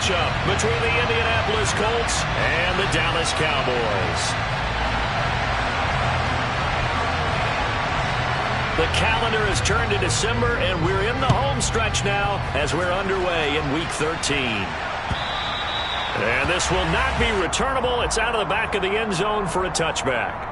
matchup between the Indianapolis Colts and the Dallas Cowboys. The calendar has turned to December, and we're in the home stretch now as we're underway in Week 13. And this will not be returnable. It's out of the back of the end zone for a touchback.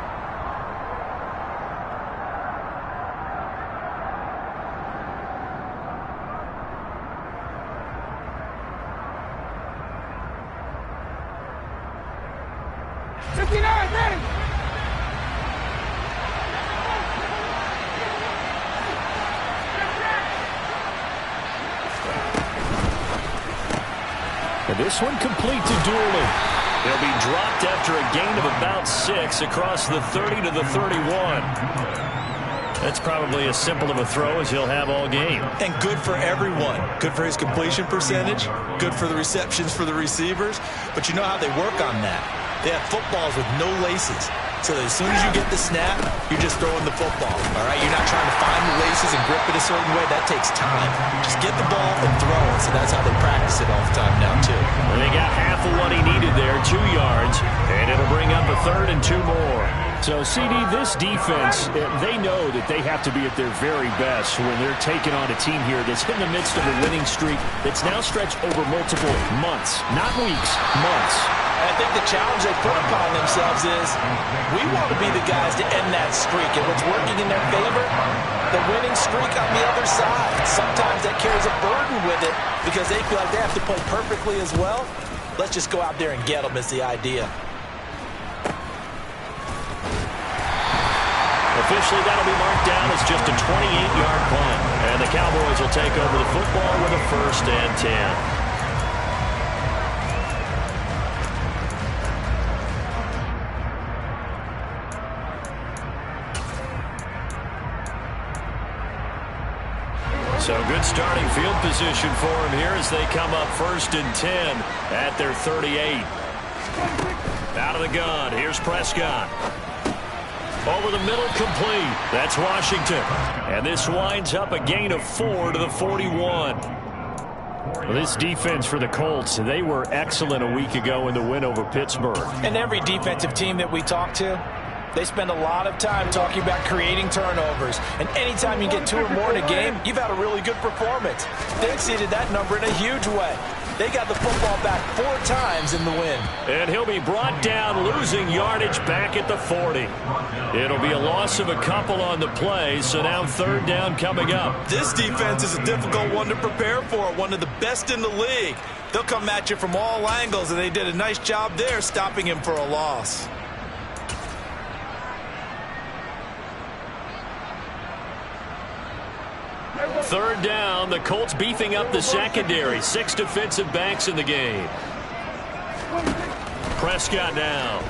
And this one complete to Dooley. He'll be dropped after a gain of about 6 across the 30 to the 31. That's probably as simple of a throw as he'll have all game. And good for everyone. Good for his completion percentage. Good for the receptions for the receivers. But you know how they work on that. They have footballs with no laces. So that as soon as you get the snap, you're just throwing the football. All right? You're not trying to find the laces and grip it a certain way. That takes time. Just get the ball and throw it. So that's how they practice it all the time now, too. And they got half of what he needed there, 2 yards. And it'll bring up a 3rd and 2 more. So, CD, this defense, they know that they have to be at their very best when they're taking on a team here that's in the midst of a winning streak that's now stretched over multiple months. Not weeks, months. I think the challenge they put upon themselves is we want to be the guys to end that streak. And what's working in their favor, the winning streak on the other side. Sometimes that carries a burden with it because they feel like they have to play perfectly as well. Let's just go out there and get them is the idea. Officially, that'll be marked down as just a 28-yard punt. And the Cowboys will take over the football with a 1st and 10. So good starting field position for him here as they come up 1st and 10 at their 38. Out of the gun, here's Prescott. Over the middle, complete. That's Washington. And this winds up a gain of 4 to the 41. Well, this defense for the Colts, they were excellent a week ago in the win over Pittsburgh. And every defensive team that we talk to, they spend a lot of time talking about creating turnovers. And anytime you get 2 or more in a game, you've had a really good performance. They exceeded that number in a huge way. They got the football back 4 times in the win. And he'll be brought down, losing yardage back at the 40. It'll be a loss of a couple on the play, so now 3rd down coming up. This defense is a difficult one to prepare for, one of the best in the league. They'll come at you from all angles, and they did a nice job there stopping him for a loss. Third down, the Colts beefing up the secondary. 6 defensive backs in the game. Prescott now.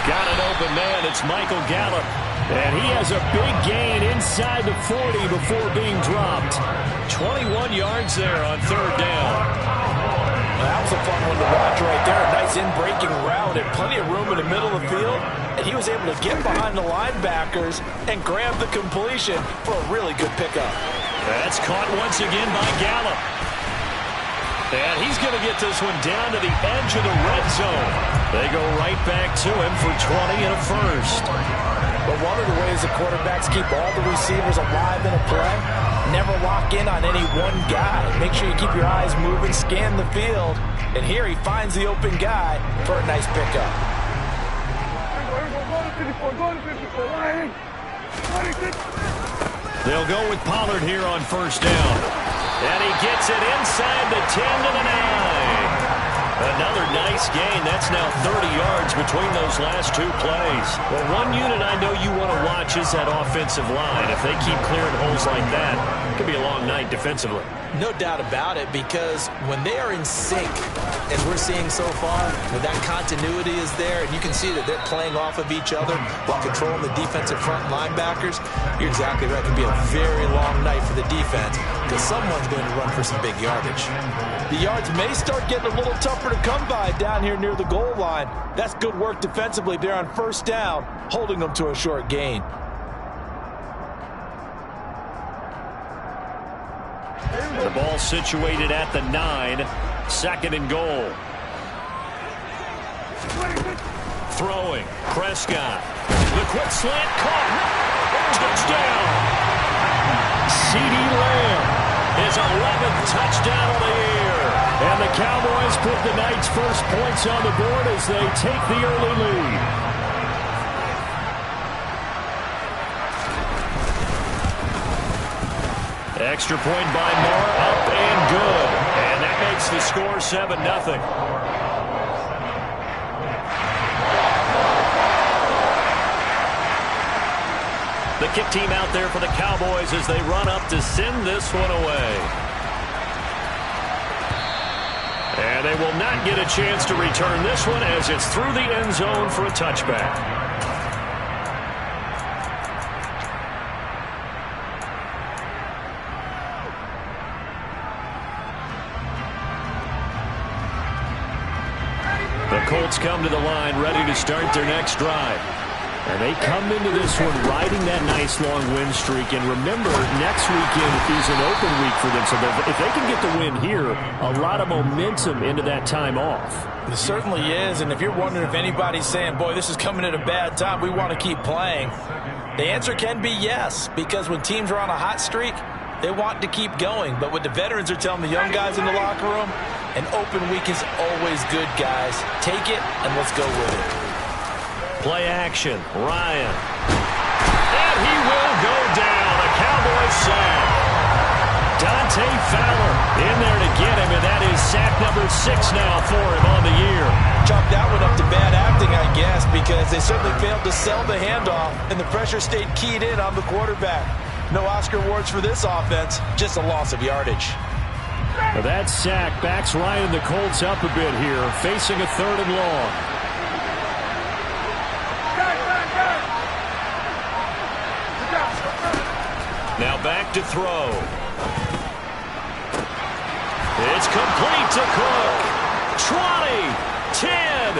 Got an open man. It's Michael Gallup. And he has a big gain inside the 40 before being dropped. 21 yards there on 3rd down. That was a fun one to watch right there. A nice in-breaking route and plenty of room in the middle of the field. And he was able to get behind the linebackers and grab the completion for a really good pickup. That's caught once again by Gallup. And he's going to get this one down to the edge of the red zone. They go right back to him for 20 and a 1st. But one of the ways the quarterbacks keep all the receivers alive in a play, never lock in on any one guy. Make sure you keep your eyes moving, scan the field. And here he finds the open guy for a nice pickup. They'll go with Pollard here on 1st down. And he gets it inside the 10 to the 9. Another nice gain. That's now 30 yards between those last 2 plays. Well, one unit I know you want to watch is that offensive line. If they keep clearing holes like that, it could be a long night defensively. No doubt about it, because when they are in sync, as we're seeing so far, when that continuity is there, and you can see that they're playing off of each other while controlling the defensive front linebackers, you're exactly right. It could be a very long night for the defense because someone's going to run for some big yardage. The yards may start getting a little tougher to come by down here near the goal line. That's good work defensively there on 1st down, holding them to a short gain. The ball situated at the 9. Second and goal. Throwing. Prescott. The quick slant caught. Touchdown. CeeDee Lamb. His 11th touchdown of the year. And the Cowboys put the night's first points on the board as they take the early lead. Extra point by Moore, up and good. And that makes the score 7-0. The kick team out there for the Cowboys as they run up to send this one away. And they will not get a chance to return this one as it's through the end zone for a touchback. The Colts come to the line ready to start their next drive. And they come into this one riding that nice long win streak. And remember, next weekend is an open week for them. So if they can get the win here, a lot of momentum into that time off. It certainly is. And if you're wondering if anybody's saying, boy, this is coming at a bad time, we want to keep playing, the answer can be yes. Because when teams are on a hot streak, they want to keep going. But what the veterans are telling the young guys in the locker room, an open week is always good, guys. Take it and let's go with it. Play action. Ryan. And he will go down. A Cowboys sack. Dante Fowler in there to get him, and that is sack number 6 now for him on the year. Chalk that one up to bad acting, I guess, because they certainly failed to sell the handoff, and the pressure stayed keyed in on the quarterback. No Oscar awards for this offense, just a loss of yardage. Now that sack backs Ryan and the Colts up a bit here, facing a 3rd and long. Now back to throw. It's complete to Cook. 20, 10.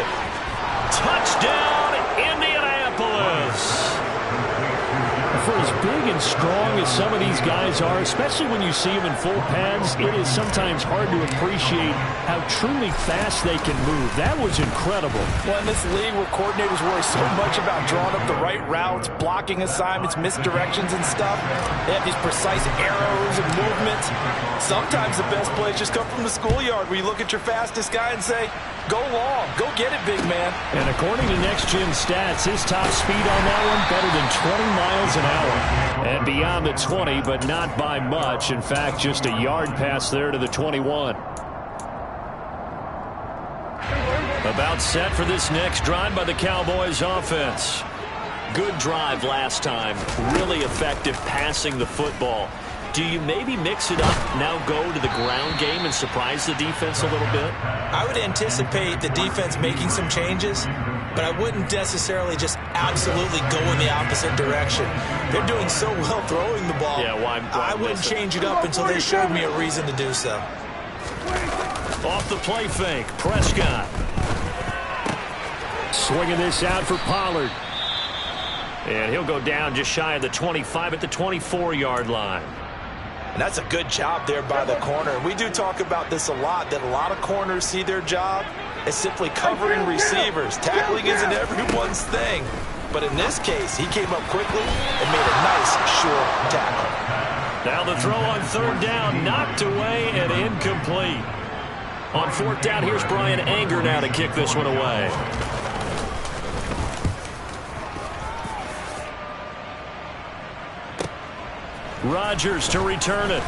Touchdown, Indianapolis. For as big and strong as some of these guys are, especially when you see them in full pads, it is sometimes hard to appreciate how truly fast they can move. That was incredible. Well, in this league where coordinators worry so much about drawing up the right routes, blocking assignments, misdirections and stuff, they have these precise arrows and movements. Sometimes the best plays just come from the schoolyard where you look at your fastest guy and say, go long, go get it, big man. And according to Next Gen Stats, his top speed on that one better than 20 miles an hour. And beyond the 20, but not by much. In fact, just a yard pass there to the 21. About set for this next drive by the Cowboys offense. Good drive last time. Really effective passing the football. Do you maybe mix it up, now go to the ground game and surprise the defense a little bit? I would anticipate the defense making some changes, but I wouldn't necessarily just absolutely go in the opposite direction. They're doing so well throwing the ball. Yeah, why I wouldn't change it up until they showed me a reason to do so. Off the play fake, Prescott. Swinging this out for Pollard. And he'll go down just shy of the 25 at the 24-yard line. And that's a good job there by the corner. We do talk about this a lot, that a lot of corners see their job as simply covering receivers. Tackling isn't everyone's thing. But in this case, he came up quickly and made a nice, short tackle. Now the throw on 3rd down, knocked away and incomplete. On 4th down, here's Brian Anger now to kick this one away. Rodgers to return it.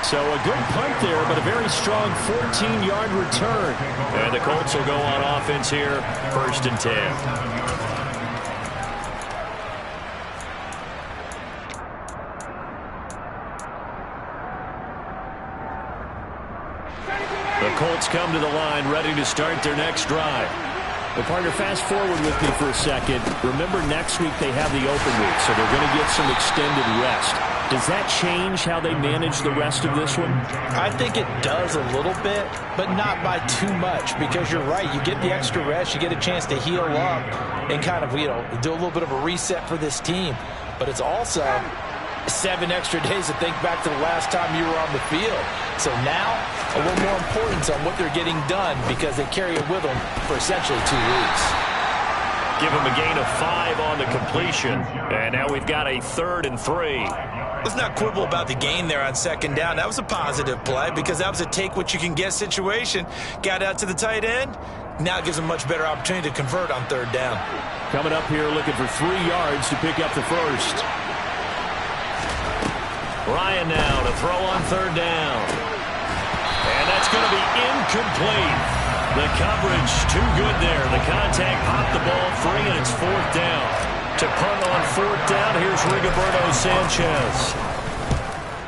So a good punt there, but a very strong 14-yard return. And the Colts will go on offense here, 1st and 10. The Colts come to the line ready to start their next drive. Well, partner, fast forward with me for a second. Remember, next week they have the open week, so they're going to get some extended rest. Does that change how they manage the rest of this one? I think it does a little bit, but not by too much, because you're right. You get the extra rest. You get a chance to heal up and kind of, do a little bit of a reset for this team. But it's also 7 extra days to think back to the last time you were on the field. So now, a little more importance on what they're getting done because they carry it with them for essentially 2 weeks. Give him a gain of 5 on the completion. And now we've got a 3rd and 3. Let's not quibble about the gain there on 2nd down. That was a positive play because that was a take-what-you-can-get situation. Got out to the tight end. Now it gives them a much better opportunity to convert on 3rd down. Coming up here looking for 3 yards to pick up the first. Ryan now to throw on 3rd down. And that's going to be incomplete. The coverage too good there. The contact popped the ball free, and it's 4th down. To punt on 4th down, here's Rigoberto Sanchez.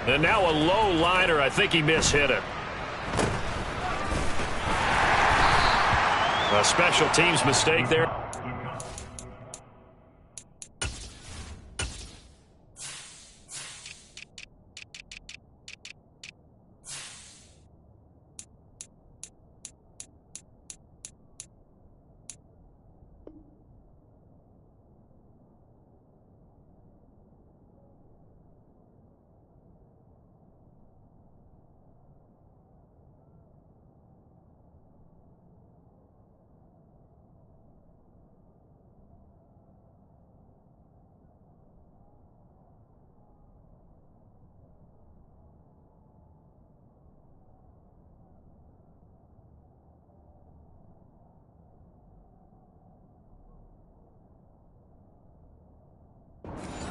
And now a low liner. I think he mishit it. A special teams mistake there.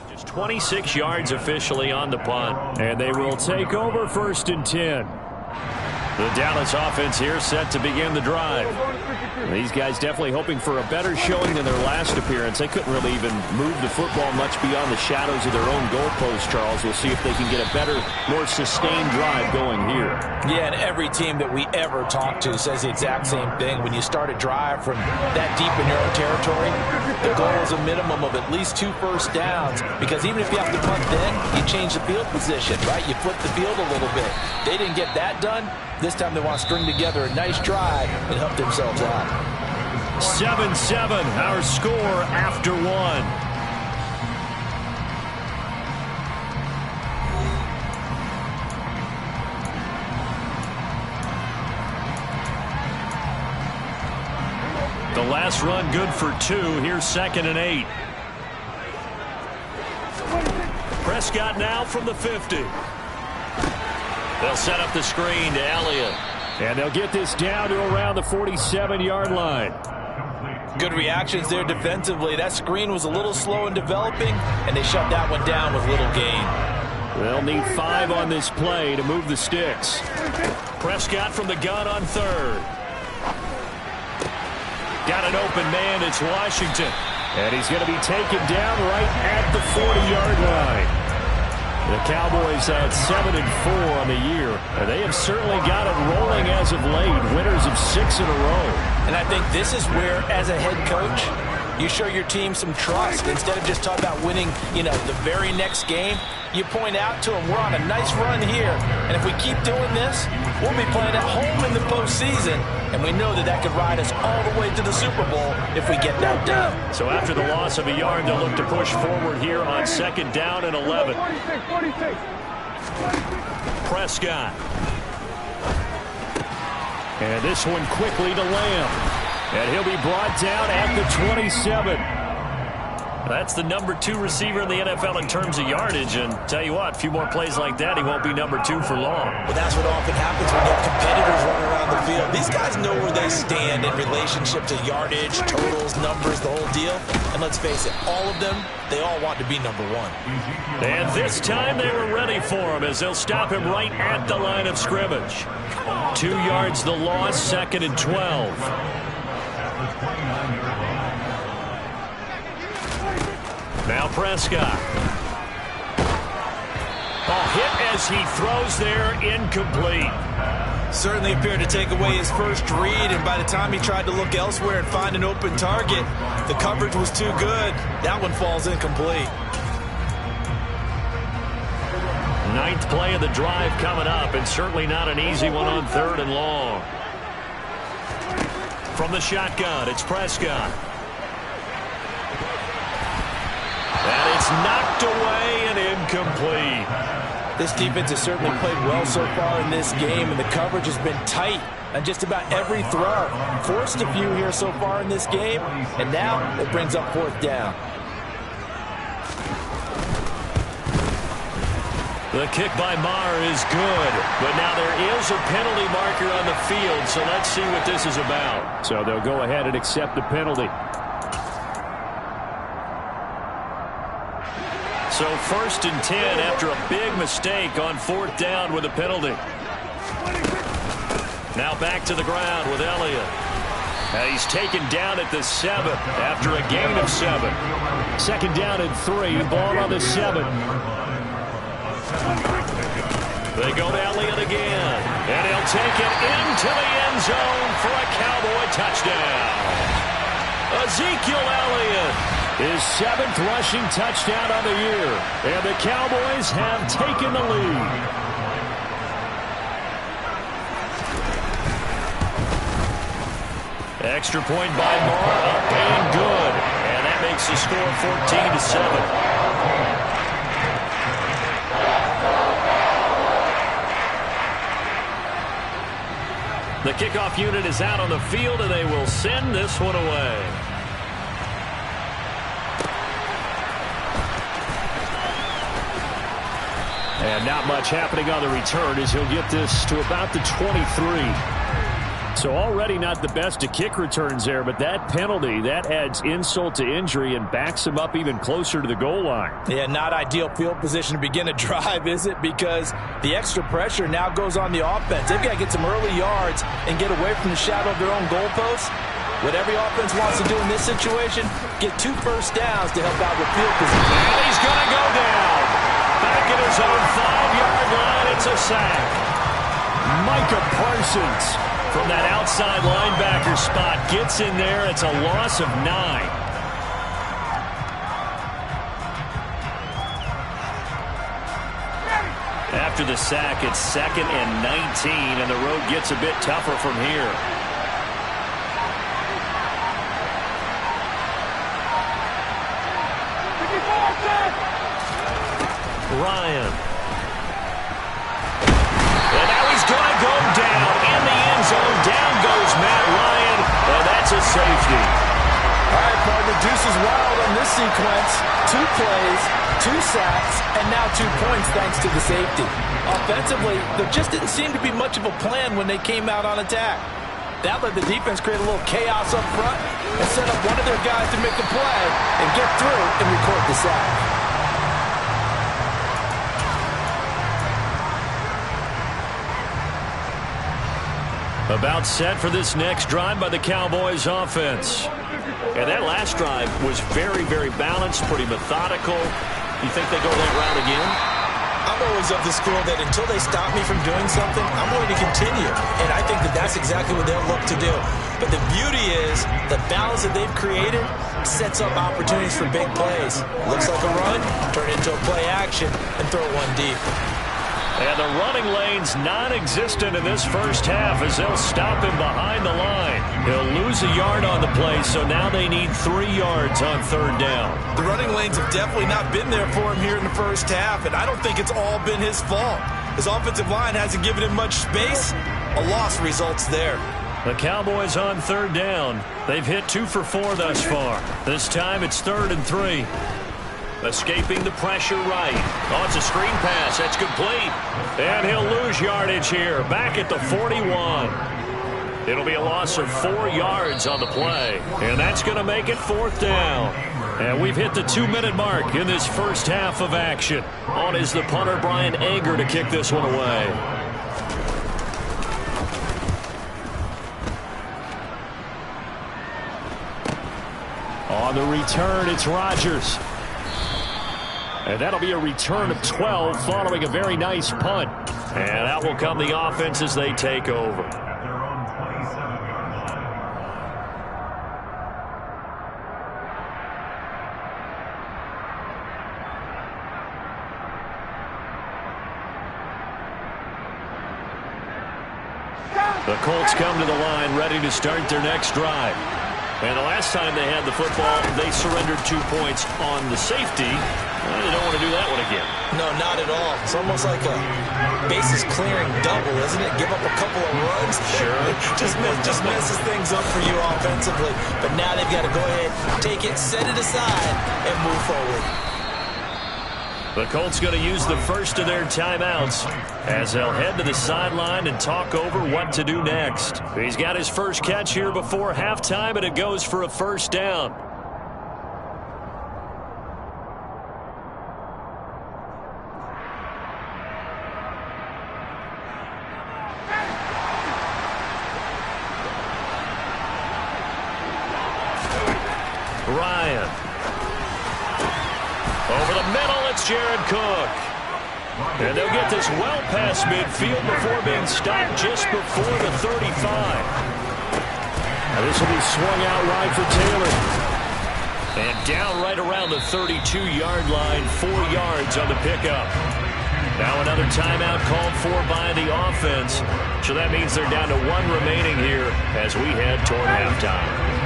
Just 26 yards officially on the punt. And they will take over 1st and 10. The Dallas offense here set to begin the drive. These guys definitely hoping for a better showing than their last appearance. They couldn't really even move the football much beyond the shadows of their own goalpost, Charles. We'll see if they can get a better, more sustained drive going here. Yeah, and every team that we ever talk to says the exact same thing. When you start a drive from that deep in your own territory, the goal is a minimum of at least 2 first downs, because even if you have to punt then, you change the field position, right? You flip the field a little bit. They didn't get that done. This time they want to string together a nice drive and help themselves out. 7-7, our score after 1. The last run good for 2. Here's 2nd and 8. Prescott now from the 50. They'll set up the screen to Elliott. And they'll get this down to around the 47-yard line. Good reactions there defensively. That screen was a little slow in developing, and they shut that one down with little gain. They'll need 5 on this play to move the sticks. Prescott from the gun on 3rd. Got an open man. It's Washington. And he's going to be taken down right at the 40-yard line. The Cowboys had 7-4 on the year, and they have certainly got it rolling as of late. Winners of 6 in a row. And I think this is where, as a head coach, you show your team some trust. Instead of just talking about winning, the very next game, you point out to them, we're on a nice run here. And if we keep doing this, we'll be playing at home in the postseason. And we know that that could ride us all the way to the Super Bowl if we get that done. So after the loss of a yard, they'll look to push forward here on 2nd down and 11. Prescott. And this one quickly to Lamb. And he'll be brought down at the 27. That's the number 2 receiver in the NFL in terms of yardage. And tell you what, a few more plays like that, he won't be number 2 for long. But that's what often happens when you have competitors running around the field. These guys know where they stand in relationship to yardage, totals, numbers, the whole deal. And let's face it, all of them, they all want to be number 1. And this time they were ready for him as they'll stop him right at the line of scrimmage. 2 yards the loss, 2nd and 12. Now Prescott. Hit as he throws there, incomplete. Certainly appeared to take away his first read, and by the time he tried to look elsewhere and find an open target, the coverage was too good. That one falls incomplete. 9th play of the drive coming up, and certainly not an easy one on 3rd and long. From the shotgun, it's Prescott. And it's knocked away and incomplete. This defense has certainly played well so far in this game, and the coverage has been tight on just about every throw. Forced a few here so far in this game, and now it brings up fourth down. The kick by Maher is good, but now there is a penalty marker on the field, so let's see what this is about. So they'll go ahead and accept the penalty. So 1st and 10 after a big mistake on 4th down with a penalty. Now back to the ground with Elliott. He's taken down at the 7 after a gain of 7. 2nd down and 3, ball on the 7. They go to Elliott again, and he'll take it into the end zone for a Cowboy touchdown. Ezekiel Elliott, his 7th rushing touchdown on the year, and the Cowboys have taken the lead. Extra point by Moore, up and good, and that makes the score 14-7. The kickoff unit is out on the field, and they will send this one away. And not much happening on the return as he'll get this to about the 23. So already not the best of kick returns there, but that penalty, that adds insult to injury and backs him up even closer to the goal line. Yeah, not ideal field position to begin a drive, is it? Because the extra pressure now goes on the offense. They've got to get some early yards and get away from the shadow of their own goalposts. What every offense wants to do in this situation, get 2 first downs to help out with field position. And he's going to go down. Back at his own 5-yard line, it's a sack. Micah Parsons from that outside linebacker spot gets in there. It's a loss of 9. After the sack, it's 2nd and 19, and the road gets a bit tougher from here. Ryan. And now he's going to go down in the end zone. Down goes Matt Ryan, and that's a safety. All right, partner, deuce is wild on this sequence. 2 plays, 2 sacks, and now 2 points thanks to the safety. Offensively, there just didn't seem to be much of a plan when they came out on attack. That let the defense create a little chaos up front and set up one of their guys to make a play and get through and record the sack. About set for this next drive by the Cowboys offense. And that last drive was very, very balanced, pretty methodical. You think they go that route again? I'm always of the school that until they stop me from doing something, I'm going to continue. And I think that that's exactly what they'll look to do. But the beauty is the balance that they've created sets up opportunities for big plays. Looks like a run, turn it into a play action, and throw one deep. And the running lane's non-existent in this first half as they'll stop him behind the line. He'll lose a yard on the play, so now they need 3 yards on 3rd down. The running lanes have definitely not been there for him here in the first half, and I don't think it's all been his fault. His offensive line hasn't given him much space. A loss results there. The Cowboys on 3rd down. They've hit 2 for 4 thus far. This time it's 3rd and 3. Escaping the pressure right. Oh, it's a screen pass. That's complete. And he'll lose yardage here. Back at the 41. It'll be a loss of 4 yards on the play. And that's going to make it 4th down. And we've hit the 2-minute mark in this first half of action. On is the punter, Brian Anger, to kick this one away. On the return, it's Rodgers. And that'll be a return of 12 following a very nice punt. And out will come the offense as they take over. The Colts come to the line ready to start their next drive. And the last time they had the football, they surrendered 2 points on the safety. Well, you don't want to do that one again. No, not at all. It's almost like a bases clearing double, isn't it? Give up a couple of runs. Sure. just messes things up for you offensively. But now they've got to go ahead, take it, set it aside, and move forward. The Colts going to use the first of their timeouts as they'll head to the sideline and talk over what to do next. He's got his first catch here before halftime, and it goes for a first down. Ryan. Over the middle, it's Jared Cook. And they'll get this well past midfield before being stopped just before the 35. Now this will be swung out wide for Taylor. And down right around the 32-yard line, 4 yards on the pickup. Now another timeout called for by the offense. So that means they're down to 1 remaining here as we head toward halftime.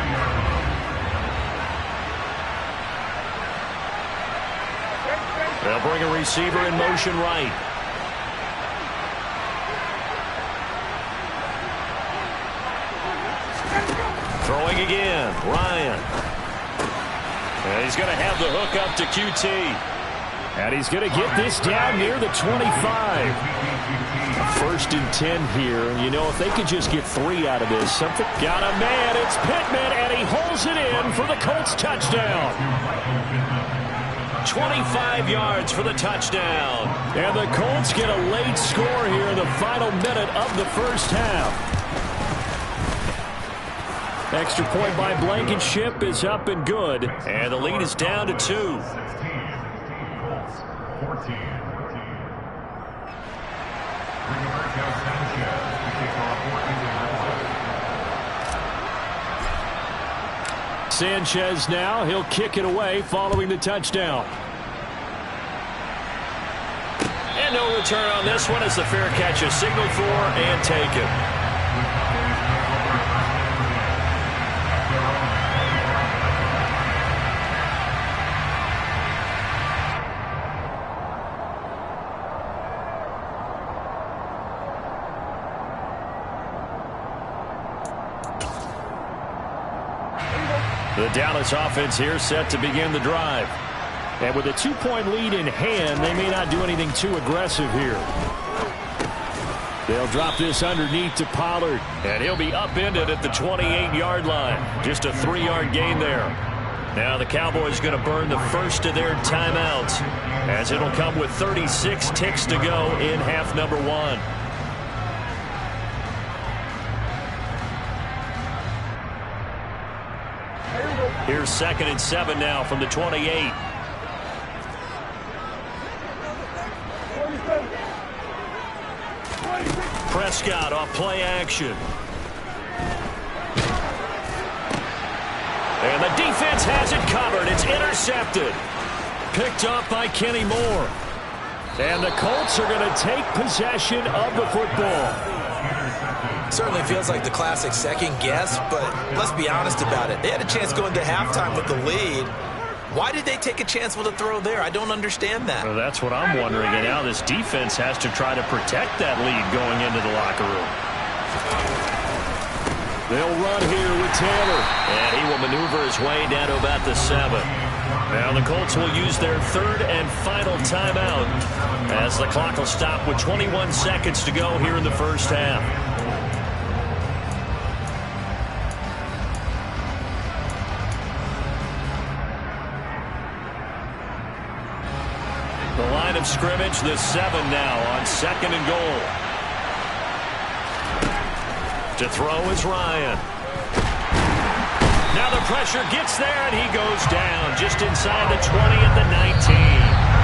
They'll bring a receiver in motion right. Throwing again, Ryan. And he's going to have the hook up to QT. And he's going to get this down near the 25. First and 10 here. You know, if they could just get 3 out of this, something. Got a man, it's Pittman, and he holds it in for the Colts touchdown. 25 yards for the touchdown. And the Colts get a late score here in the final minute of the first half. Extra point by Blankenship is up and good. And the lead is down to 2. Sanchez now, he'll kick it away following the touchdown. And no return on this one as the fair catch is signaled for and taken. The Dallas offense here set to begin the drive. And with a 2-point lead in hand, they may not do anything too aggressive here. They'll drop this underneath to Pollard. And he'll be upended at the 28-yard line. Just a 3-yard gain there. Now the Cowboys going to burn the first of their timeouts as it'll come with 36 ticks to go in half number 1. Here's 2nd and 7 now from the 28. Prescott off play action. And the defense has it covered. It's intercepted. Picked up by Kenny Moore. And the Colts are going to take possession of the football. Certainly feels like the classic second guess, but let's be honest about it. They had a chance going to halftime with the lead. Why did they take a chance with a throw there? I don't understand that. Well, that's what I'm wondering. And now this defense has to try to protect that lead going into the locker room. They'll run here with Taylor. And he will maneuver his way down to about the 7. Now the Colts will use their 3rd and final timeout as the clock will stop with 21 seconds to go here in the first half. The line of scrimmage, the 7 now on 2nd and goal. To throw is Ryan. Now the pressure gets there, and he goes down just inside the 20 at the 19.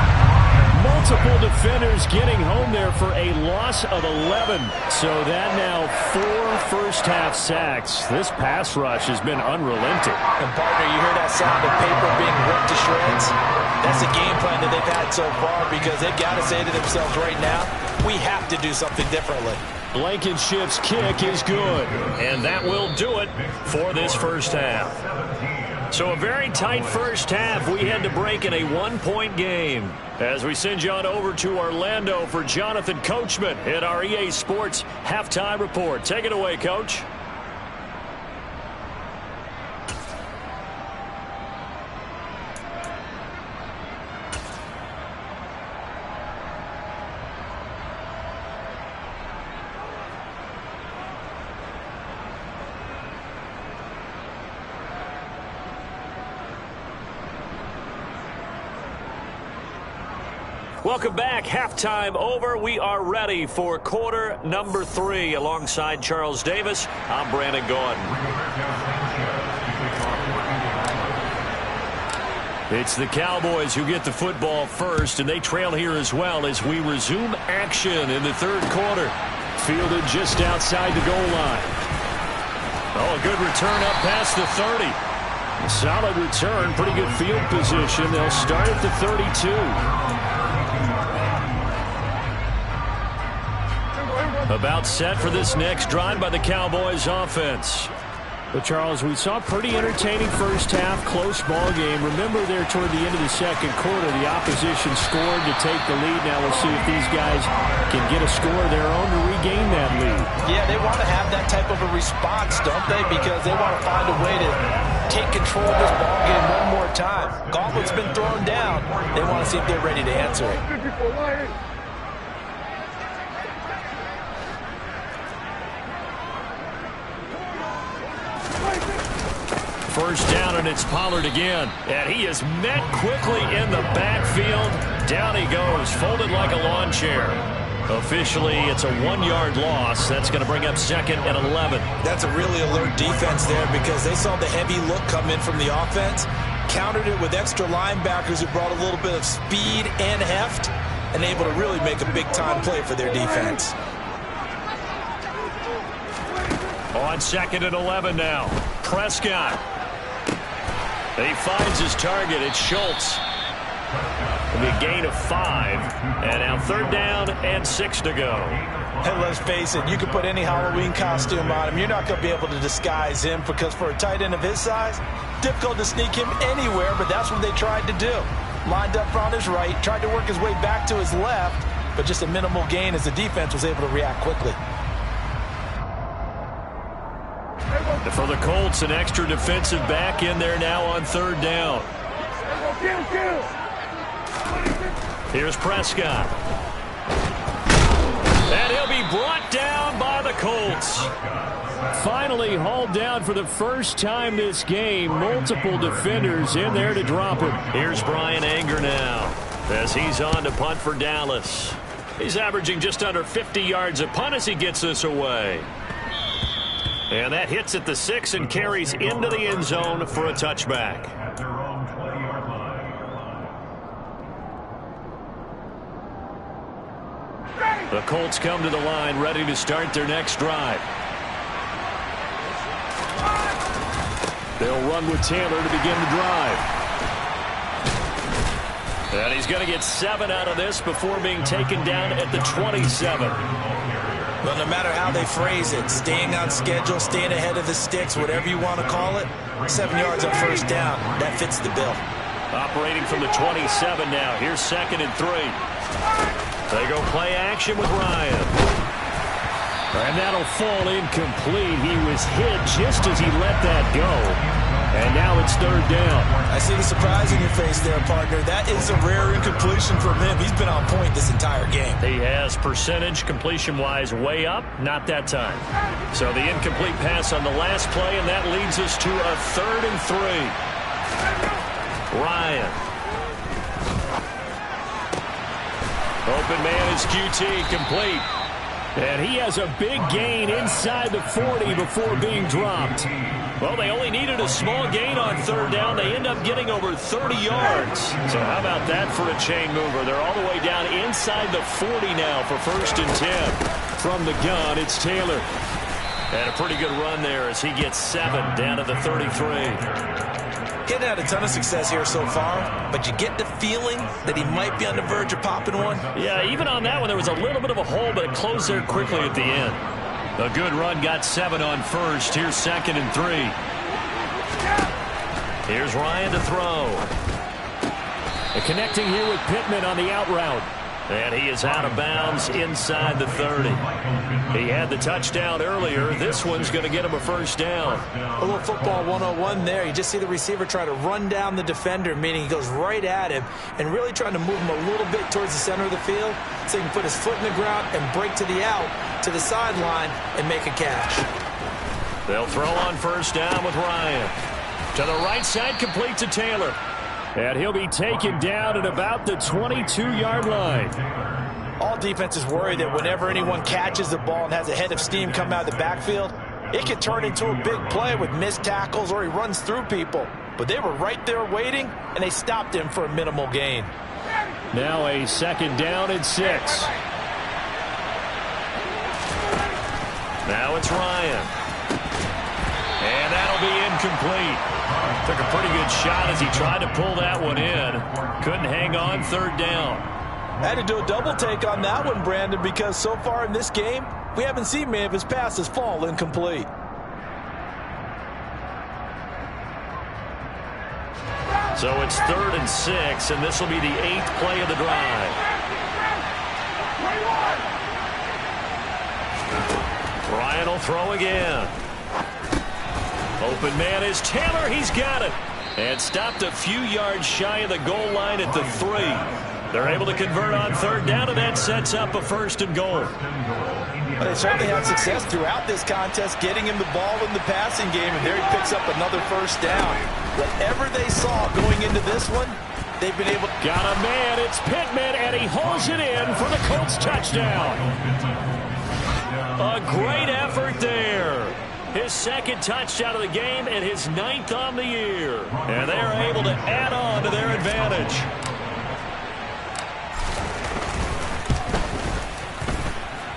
Multiple defenders getting home there for a loss of 11. So that now 4 first-half sacks. This pass rush has been unrelenting. And, partner, you hear that sound of paper being ripped to shreds? That's the game plan that they've had so far because they've got to say to themselves right now, we have to do something differently. Blankenship's kick is good. And that will do it for this first half. So a very tight first half. We had to break in a one-point game. As we send you on over to Orlando for Jonathan Coachman at our EA Sports Halftime Report. Take it away, Coach. Welcome back. Halftime over. We are ready for quarter number 3. Alongside Charles Davis, I'm Brandon Gaudin. It's the Cowboys who get the football first, and they trail here as well as we resume action in the third quarter. Fielded just outside the goal line. Oh, a good return up past the 30. A solid return, pretty good field position. They'll start at the 32. About set for this next drive by the Cowboys offense. But, Charles, we saw a pretty entertaining first half, close ball game. Remember there toward the end of the second quarter, the opposition scored to take the lead. Now we'll see if these guys can get a score of their own to regain that lead. Yeah, they want to have that type of a response, don't they? Because they want to find a way to take control of this ball game one more time. Gauntlet's been thrown down. They want to see if they're ready to answer it. First down, and it's Pollard again. And he is met quickly in the backfield. Down he goes, folded like a lawn chair. Officially, it's a 1-yard loss. That's going to bring up 2nd and 11. That's a really alert defense there because they saw the heavy look come in from the offense, countered it with extra linebackers who brought a little bit of speed and heft, and able to really make a big-time play for their defense. On 2nd and 11 now. Prescott. He finds his target. It's Schultz. It'll be a gain of 5. And now 3rd down and 6 to go. And let's face it, you can put any Halloween costume on him. You're not going to be able to disguise him because for a tight end of his size, difficult to sneak him anywhere, but that's what they tried to do. Lined up on his right, tried to work his way back to his left, but just a minimal gain as the defense was able to react quickly. For the Colts, an extra defensive back in there now on 3rd down. Here's Prescott. And he'll be brought down by the Colts. Finally hauled down for the first time this game. Multiple defenders in there to drop him. Here's Brian Anger now as he's on to punt for Dallas. He's averaging just under 50 yards a punt as he gets this away. And that hits at the 6 and carries into the end zone for a touchback. The Colts come to the line ready to start their next drive. They'll run with Taylor to begin the drive. And he's going to get 7 out of this before being taken down at the 27. But no matter how they phrase it, staying on schedule, staying ahead of the sticks, whatever you want to call it, 7 yards on first down, that fits the bill. Operating from the 27 now. Here's 2nd and 3. They go play action with Ryan. And that'll fall incomplete. He was hit just as he let that go. And now it's 3rd down. I see the surprise in your face there, partner. That is a rare incompletion from him. He's been on point this entire game. He has percentage completion-wise way up, not that time. So the incomplete pass on the last play, and that leads us to a 3rd and 3. Ryan. Open man is QT, complete. And he has a big gain inside the 40 before being dropped. Well, they only needed a small gain on 3rd down. They end up getting over 30 yards. So how about that for a chain mover? They're all the way down inside the 40 now for 1st and 10. From the gun, it's Taylor. And a pretty good run there as he gets 7 down to the 33. Getting had a ton of success here so far, but you get the feeling that he might be on the verge of popping one. Yeah, even on that one, there was a little bit of a hole, but it closed there quickly at the end. A good run, got 7 on 1st. Here's 2nd and 3. Here's Ryan to throw. And connecting here with Pittman on the out route. And he is out of bounds inside the 30. He had the touchdown earlier. This one's going to get him a first down. A little football 101 there. You just see the receiver try to run down the defender, meaning he goes right at him and really trying to move him a little bit towards the center of the field so he can put his foot in the ground and break to the out, to the sideline, and make a catch. They'll throw on first down with Ryan. To the right side, complete to Taylor. And he'll be taken down at about the 22-yard line. All defenses worry that whenever anyone catches the ball and has a head of steam come out of the backfield, it could turn into a big play with missed tackles or he runs through people. But they were right there waiting, and they stopped him for a minimal gain. Now a second down and 6. Now it's Ryan. And that'll be incomplete. Took a pretty good shot as he tried to pull that one in. Couldn't hang on third down. I had to do a double take on that one, Brandon, because so far in this game, we haven't seen many of his passes fall incomplete. So it's 3rd and 6, and this will be the 8th play of the drive. Ryan will throw again. Open man is Taylor. He's got it. And stopped a few yards shy of the goal line at the 3. They're able to convert on third down, and that sets up a 1st and goal. Well, they certainly had success throughout this contest, getting him the ball in the passing game, and there he picks up another first down. Whatever they saw going into this one, they've been able to... Got a man. It's Pittman, and he holds it in for the Colts touchdown. A great effort there. His 2nd touchdown of the game and his 9th on the year. And they're able to add on to their advantage.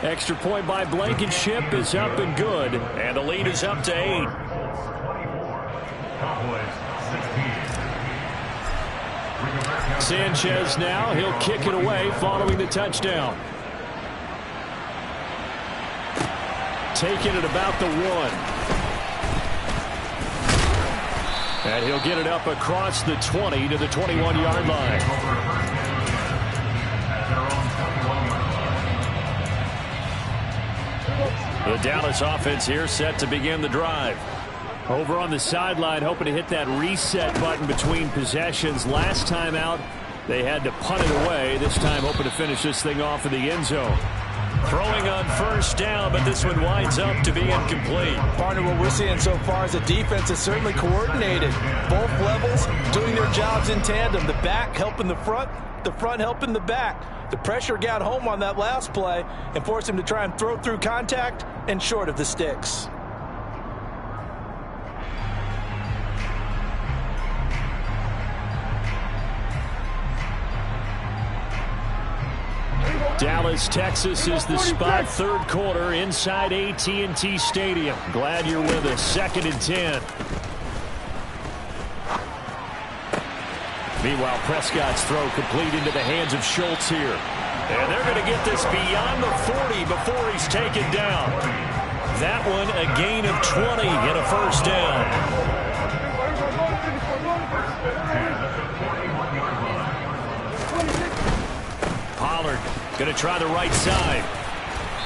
Extra point by Blankenship is up and good. And the lead is up to 8. Sanchez now. He'll kick it away following the touchdown. Taking it about the 1. And he'll get it up across the 20 to the 21-yard line. The Dallas offense here set to begin the drive. Over on the sideline, hoping to hit that reset button between possessions. Last time out, they had to punt it away. This time hoping to finish this thing off in the end zone. Throwing on first down, but this one winds up to be incomplete. Partner, what we're seeing so far is the defense is certainly coordinated. Both levels doing their jobs in tandem. The back helping the front helping the back. The pressure got home on that last play and forced him to try and throw through contact and short of the sticks. Dallas, Texas is the spot. 3rd quarter inside AT&T Stadium. Glad you're with us. 2nd and 10. Meanwhile, Prescott's throw complete into the hands of Schultz here. And they're going to get this beyond the 40 before he's taken down. That one a gain of 20 and a first down. Pollard going to try the right side.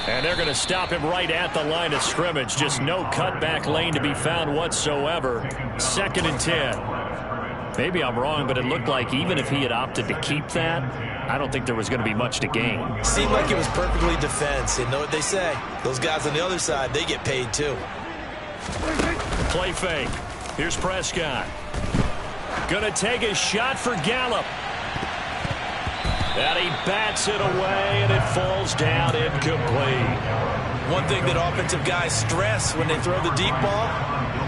And they're going to stop him right at the line of scrimmage. Just no cutback lane to be found whatsoever. 2nd and 10. Maybe I'm wrong, but it looked like even if he had opted to keep that, I don't think there was going to be much to gain. Seemed like it was perfectly defense. You know what they say. Those guys on the other side, they get paid too. Play fake. Here's Prescott. Going to take a shot for Gallup. And he bats it away, and it falls down incomplete. One thing that offensive guys stress when they throw the deep ball,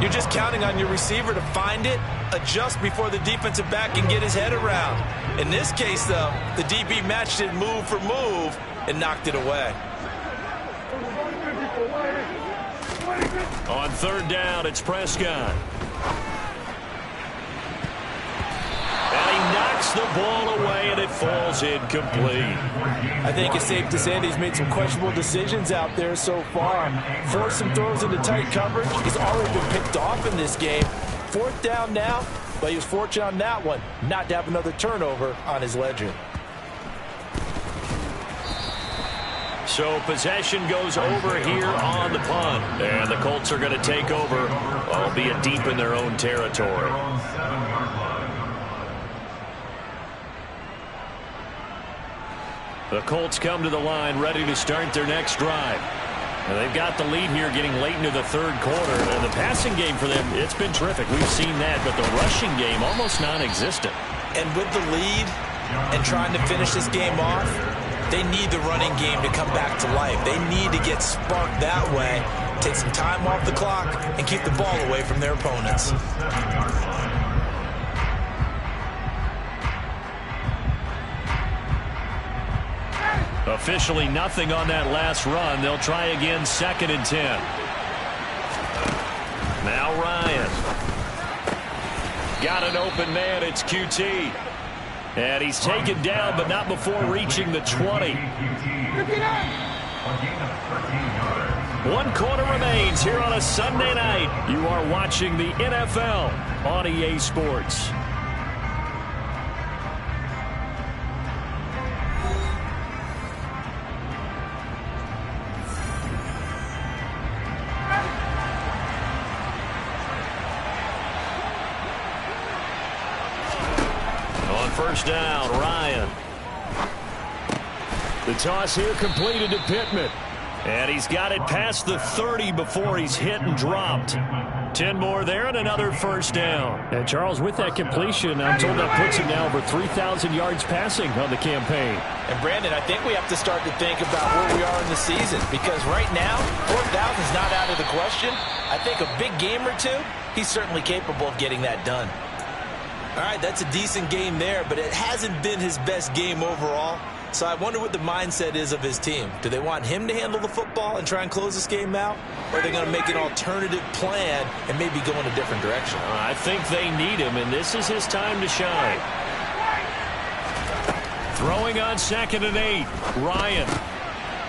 you're just counting on your receiver to find it, adjust before the defensive back can get his head around. In this case, though, the DB matched it move for move and knocked it away. On 3rd down, it's Prescott. And he knocks the ball away, and it falls incomplete. I think it's safe to say that he's made some questionable decisions out there so far. Forced some throws into tight coverage. He's already been picked off in this game. 4th down now. but he was fortunate on that one not to have another turnover on his ledger. So possession goes over here on the punt. And the Colts are going to take over, albeit deep in their own territory. The Colts come to the line ready to start their next drive. And they've got the lead here getting late into the third quarter. And the passing game for them, it's been terrific. We've seen that, but the rushing game almost non-existent. And with the lead and trying to finish this game off, they need the running game to come back to life. They need to get sparked that way, take some time off the clock, and keep the ball away from their opponents. Officially nothing on that last run. They'll try again, 2nd and 10. Now Ryan. Got an open man. It's QT. And he's taken down, but not before reaching the 20. 1 quarter remains here on a Sunday night. You are watching the NFL on EA Sports. First down, Ryan. The toss here completed to Pittman. And he's got it past the 30 before he's hit and dropped. 10 more there and another first down. And Charles, with that completion, I'm told that puts him now over 3,000 yards passing on the campaign. And Brandon, I think we have to start to think about where we are in the season, because right now, 4,000 is not out of the question. I think a big game or two, he's certainly capable of getting that done. All right, that's a decent game there, but it hasn't been his best game overall. So I wonder what the mindset is of his team. Do they want him to handle the football and try and close this game out? Or are they going to make an alternative plan and maybe go in a different direction? I think they need him, and this is his time to shine. Throwing on 2nd and 8. Ryan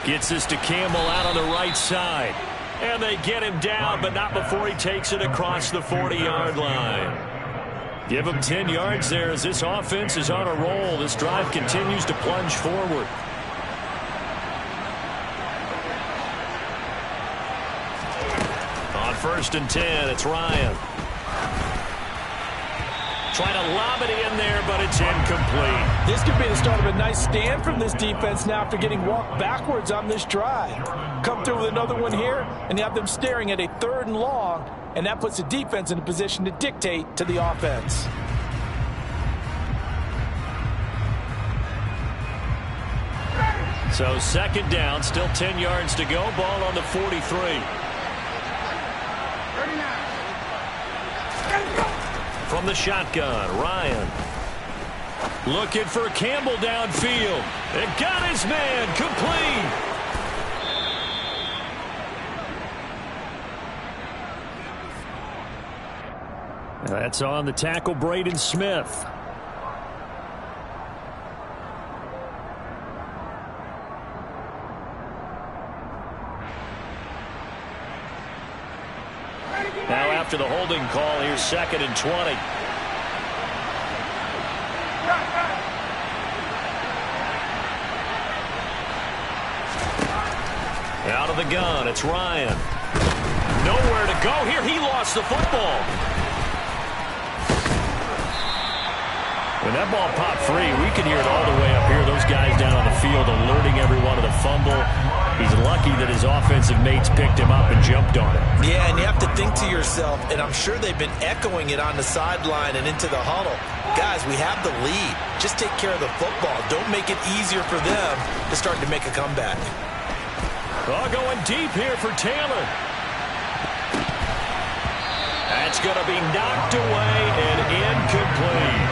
gets this to Campbell out on the right side. And they get him down, but not before he takes it across the 40-yard line. Give him 10 yards there as this offense is on a roll. This drive continues to plunge forward. On 1st and 10, it's Ryan. Trying to lob it in there, but it's incomplete. This could be the start of a nice stand from this defense now after getting walked backwards on this drive. Come through with another one here, and you have them staring at a 3rd and long, and that puts the defense in a position to dictate to the offense. So 2nd down, still 10 yards to go. Ball on the 43. From the shotgun, Ryan. Looking for Campbell downfield. And got his man complete. That's on the tackle, Braden Smith. Now after the holding call, here's 2nd and 20. Out of the gun, it's Ryan. Nowhere to go here. He lost the football. When that ball popped free, we could hear it all the way up here. Those guys down on the field alerting everyone of the fumble. He's lucky that his offensive mates picked him up and jumped on it. Yeah, and you have to think to yourself, and I'm sure they've been echoing it on the sideline and into the huddle. Guys, we have the lead. Just take care of the football. Don't make it easier for them to start to make a comeback. Oh, going deep here for Taylor. That's going to be knocked away and incomplete.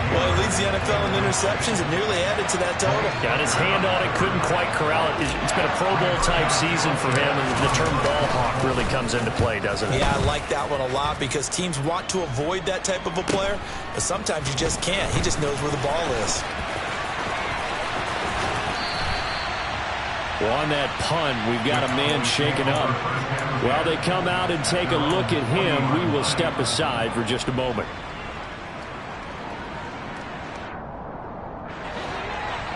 Well, he leads the NFL in interceptions and nearly added to that total. Got his hand on it, couldn't quite corral it. It's been a Pro Bowl-type season for him, and the term ball hawk really comes into play, doesn't it? Yeah, I like that one a lot because teams want to avoid that type of a player, but sometimes you just can't. He just knows where the ball is. Well, on that punt, we've got a man shaken up. While they come out and take a look at him, we will step aside for just a moment.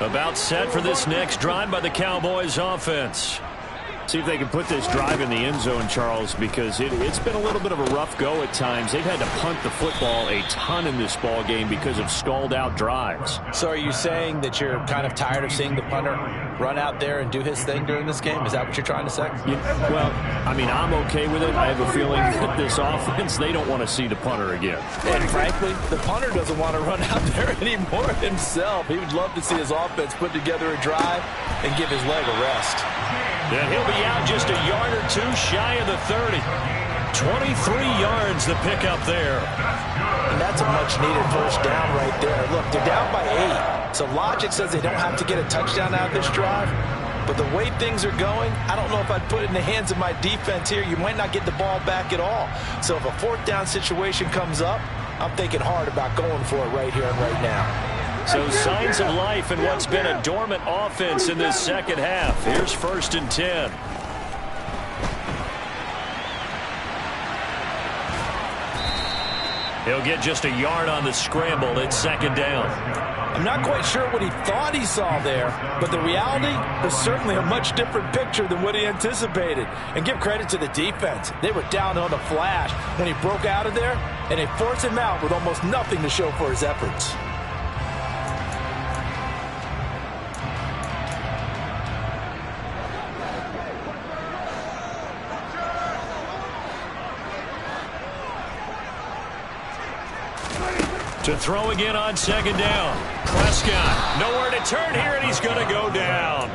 About set for this next drive by the Cowboys offense. See if they can put this drive in the end zone, Charles, because it's been a little bit of a rough go at times. They've had to punt the football a ton in this ball game because of stalled-out drives. So are you saying that you're kind of tired of seeing the punter run out there and do his thing during this game? Is that what you're trying to say? Well, I mean, I'm okay with it. I have a feeling that this offense, they don't want to see the punter again. And frankly, the punter doesn't want to run out there anymore himself. He would love to see his offense put together a drive and give his leg a rest. And he'll be out just a yard or two shy of the 30. 23 yards the pickup there. And that's a much-needed first down right there. Look, they're down by 8. So logic says they don't have to get a touchdown out of this drive. But the way things are going, I don't know if I'd put it in the hands of my defense here. You might not get the ball back at all. So if a fourth down situation comes up, I'm thinking hard about going for it right here and right now. So signs of life in what's been a dormant offense in this second half. Here's 1st and 10. He'll get just a yard on the scramble. It's 2nd down. I'm not quite sure what he thought he saw there, but the reality was certainly a much different picture than what he anticipated. And give credit to the defense. They were down on the flash when he broke out of there, and they forced him out with almost nothing to show for his efforts. To throw again on 2nd down. Prescott, nowhere to turn here, and he's going to go down.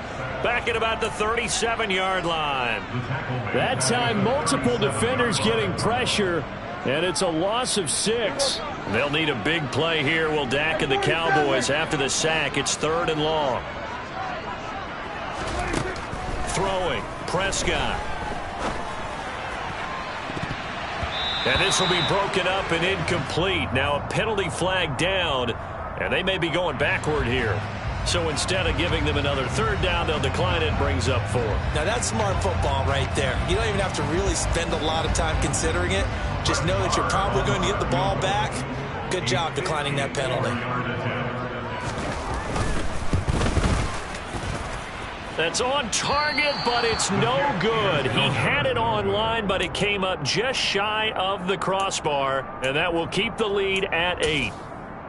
Back at about the 37-yard line. That time, multiple defenders getting pressure, and it's a loss of 6. They'll need a big play here, will Dak and the Cowboys. After the sack, it's 3rd and long. Throwing, Prescott. And this will be broken up and incomplete. Now a penalty flag down, and they may be going backward here. So instead of giving them another 3rd down, they'll decline it, brings up 4. Now that's smart football right there. You don't even have to really spend a lot of time considering it. Just know that you're probably going to get the ball back. Good job declining that penalty. That's on target, but it's no good. He had it on line, but it came up just shy of the crossbar, and that will keep the lead at 8.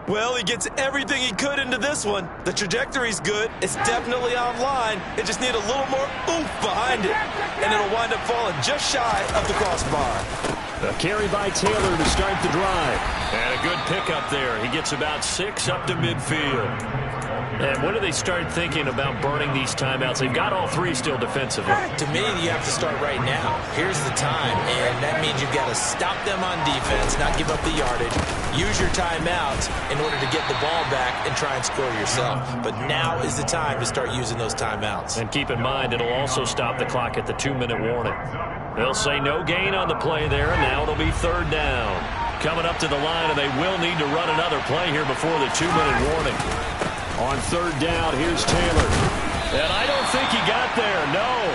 Well, he gets everything he could into this one. The trajectory's good. It's definitely online. It just need a little more oomph behind it, and it'll wind up falling just shy of the crossbar. A carry by Taylor to start the drive. And a good pickup there. He gets about 6 up to midfield. And when do they start thinking about burning these timeouts? They've got all 3 still defensively. To me, you have to start right now. Here's the time, and that means you've got to stop them on defense, not give up the yardage, use your timeouts in order to get the ball back and try and score yourself. But now is the time to start using those timeouts. And keep in mind, it'll also stop the clock at the 2-minute warning. They'll say no gain on the play there, and now it'll be 3rd down. Coming up to the line, and they will need to run another play here before the 2-minute warning. On 3rd down, here's Taylor. And I don't think he got there, no.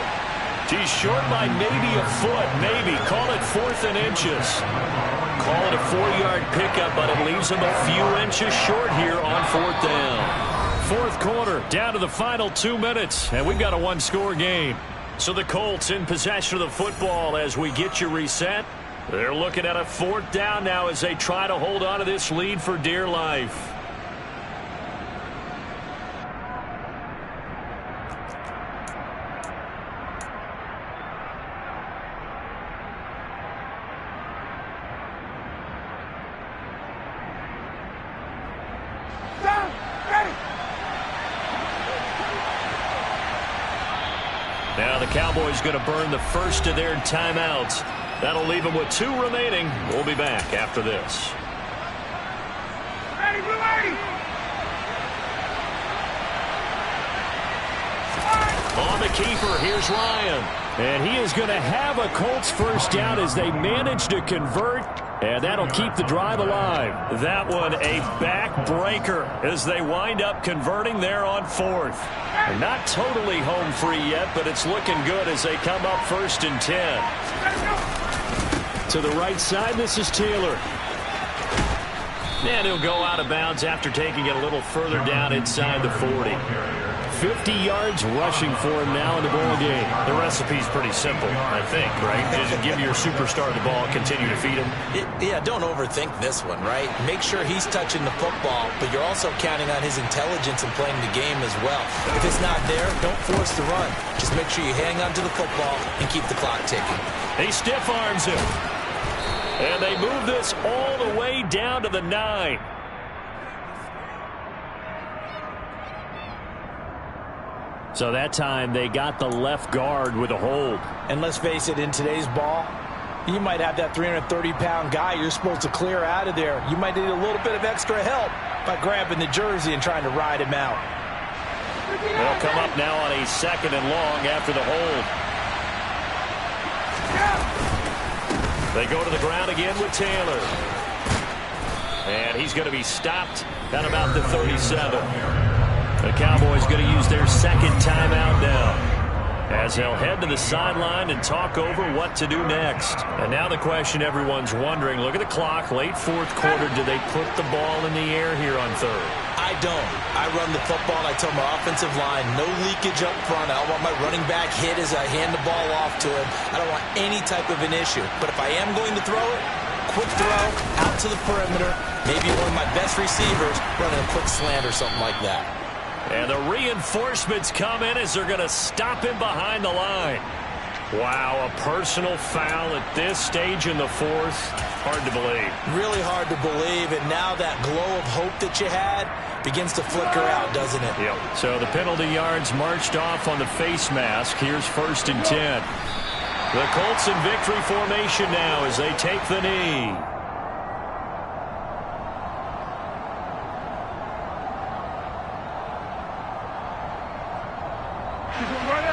He's short by maybe a foot, maybe. Call it 4th and inches. Call it a 4-yard pickup, but it leaves him a few inches short here on 4th down. 4th quarter, down to the final 2 minutes, and we've got a 1-score game. So the Colts in possession of the football as we get you reset. They're looking at a 4th down now as they try to hold on to this lead for dear life. Now the Cowboys going to burn the first of their timeouts. That'll leave them with 2 remaining. We'll be back after this. On the keeper, here's Ryan. And he is going to have a Colts first down as they manage to convert, and that'll keep the drive alive. That one a backbreaker as they wind up converting there on 4th. They're not totally home free yet, but it's looking good as they come up 1st and 10. To the right side, this is Taylor. And he'll go out of bounds after taking it a little further down inside the 40. 50 yards rushing for him now in the ball game. The recipe's pretty simple, I think, right? Just give your superstar the ball, continue to feed him. Yeah, don't overthink this one, right? Make sure he's touching the football, but you're also counting on his intelligence in playing the game as well. If it's not there, don't force the run. Just make sure you hang on to the football and keep the clock ticking. He stiff arms him. And they move this all the way down to the 9. So that time they got the left guard with a hold. And let's face it, in today's ball, you might have that 330-pound guy you're supposed to clear out of there. You might need a little bit of extra help by grabbing the jersey and trying to ride him out. They'll come up now on a 2nd and long after the hold. They go to the ground again with Taylor. And he's going to be stopped at about the 37. The Cowboys going to use their 2nd timeout now, as they'll head to the sideline and talk over what to do next. And now the question everyone's wondering, look at the clock, late 4th quarter, do they put the ball in the air here on 3rd? I don't. I run the football, and I tell my offensive line, no leakage up front. I don't want my running back hit as I hand the ball off to him. I don't want any type of an issue. But if I am going to throw it, quick throw, out to the perimeter, maybe one of my best receivers running a quick slant or something like that. And the reinforcements come in as they're going to stop him behind the line. Wow, a personal foul at this stage in the 4th. Hard to believe. Really hard to believe, and now that glow of hope that you had begins to flicker out, doesn't it? Yep. So the penalty yards marched off on the face mask. Here's 1st and 10. The Colts in victory formation now as they take the knee.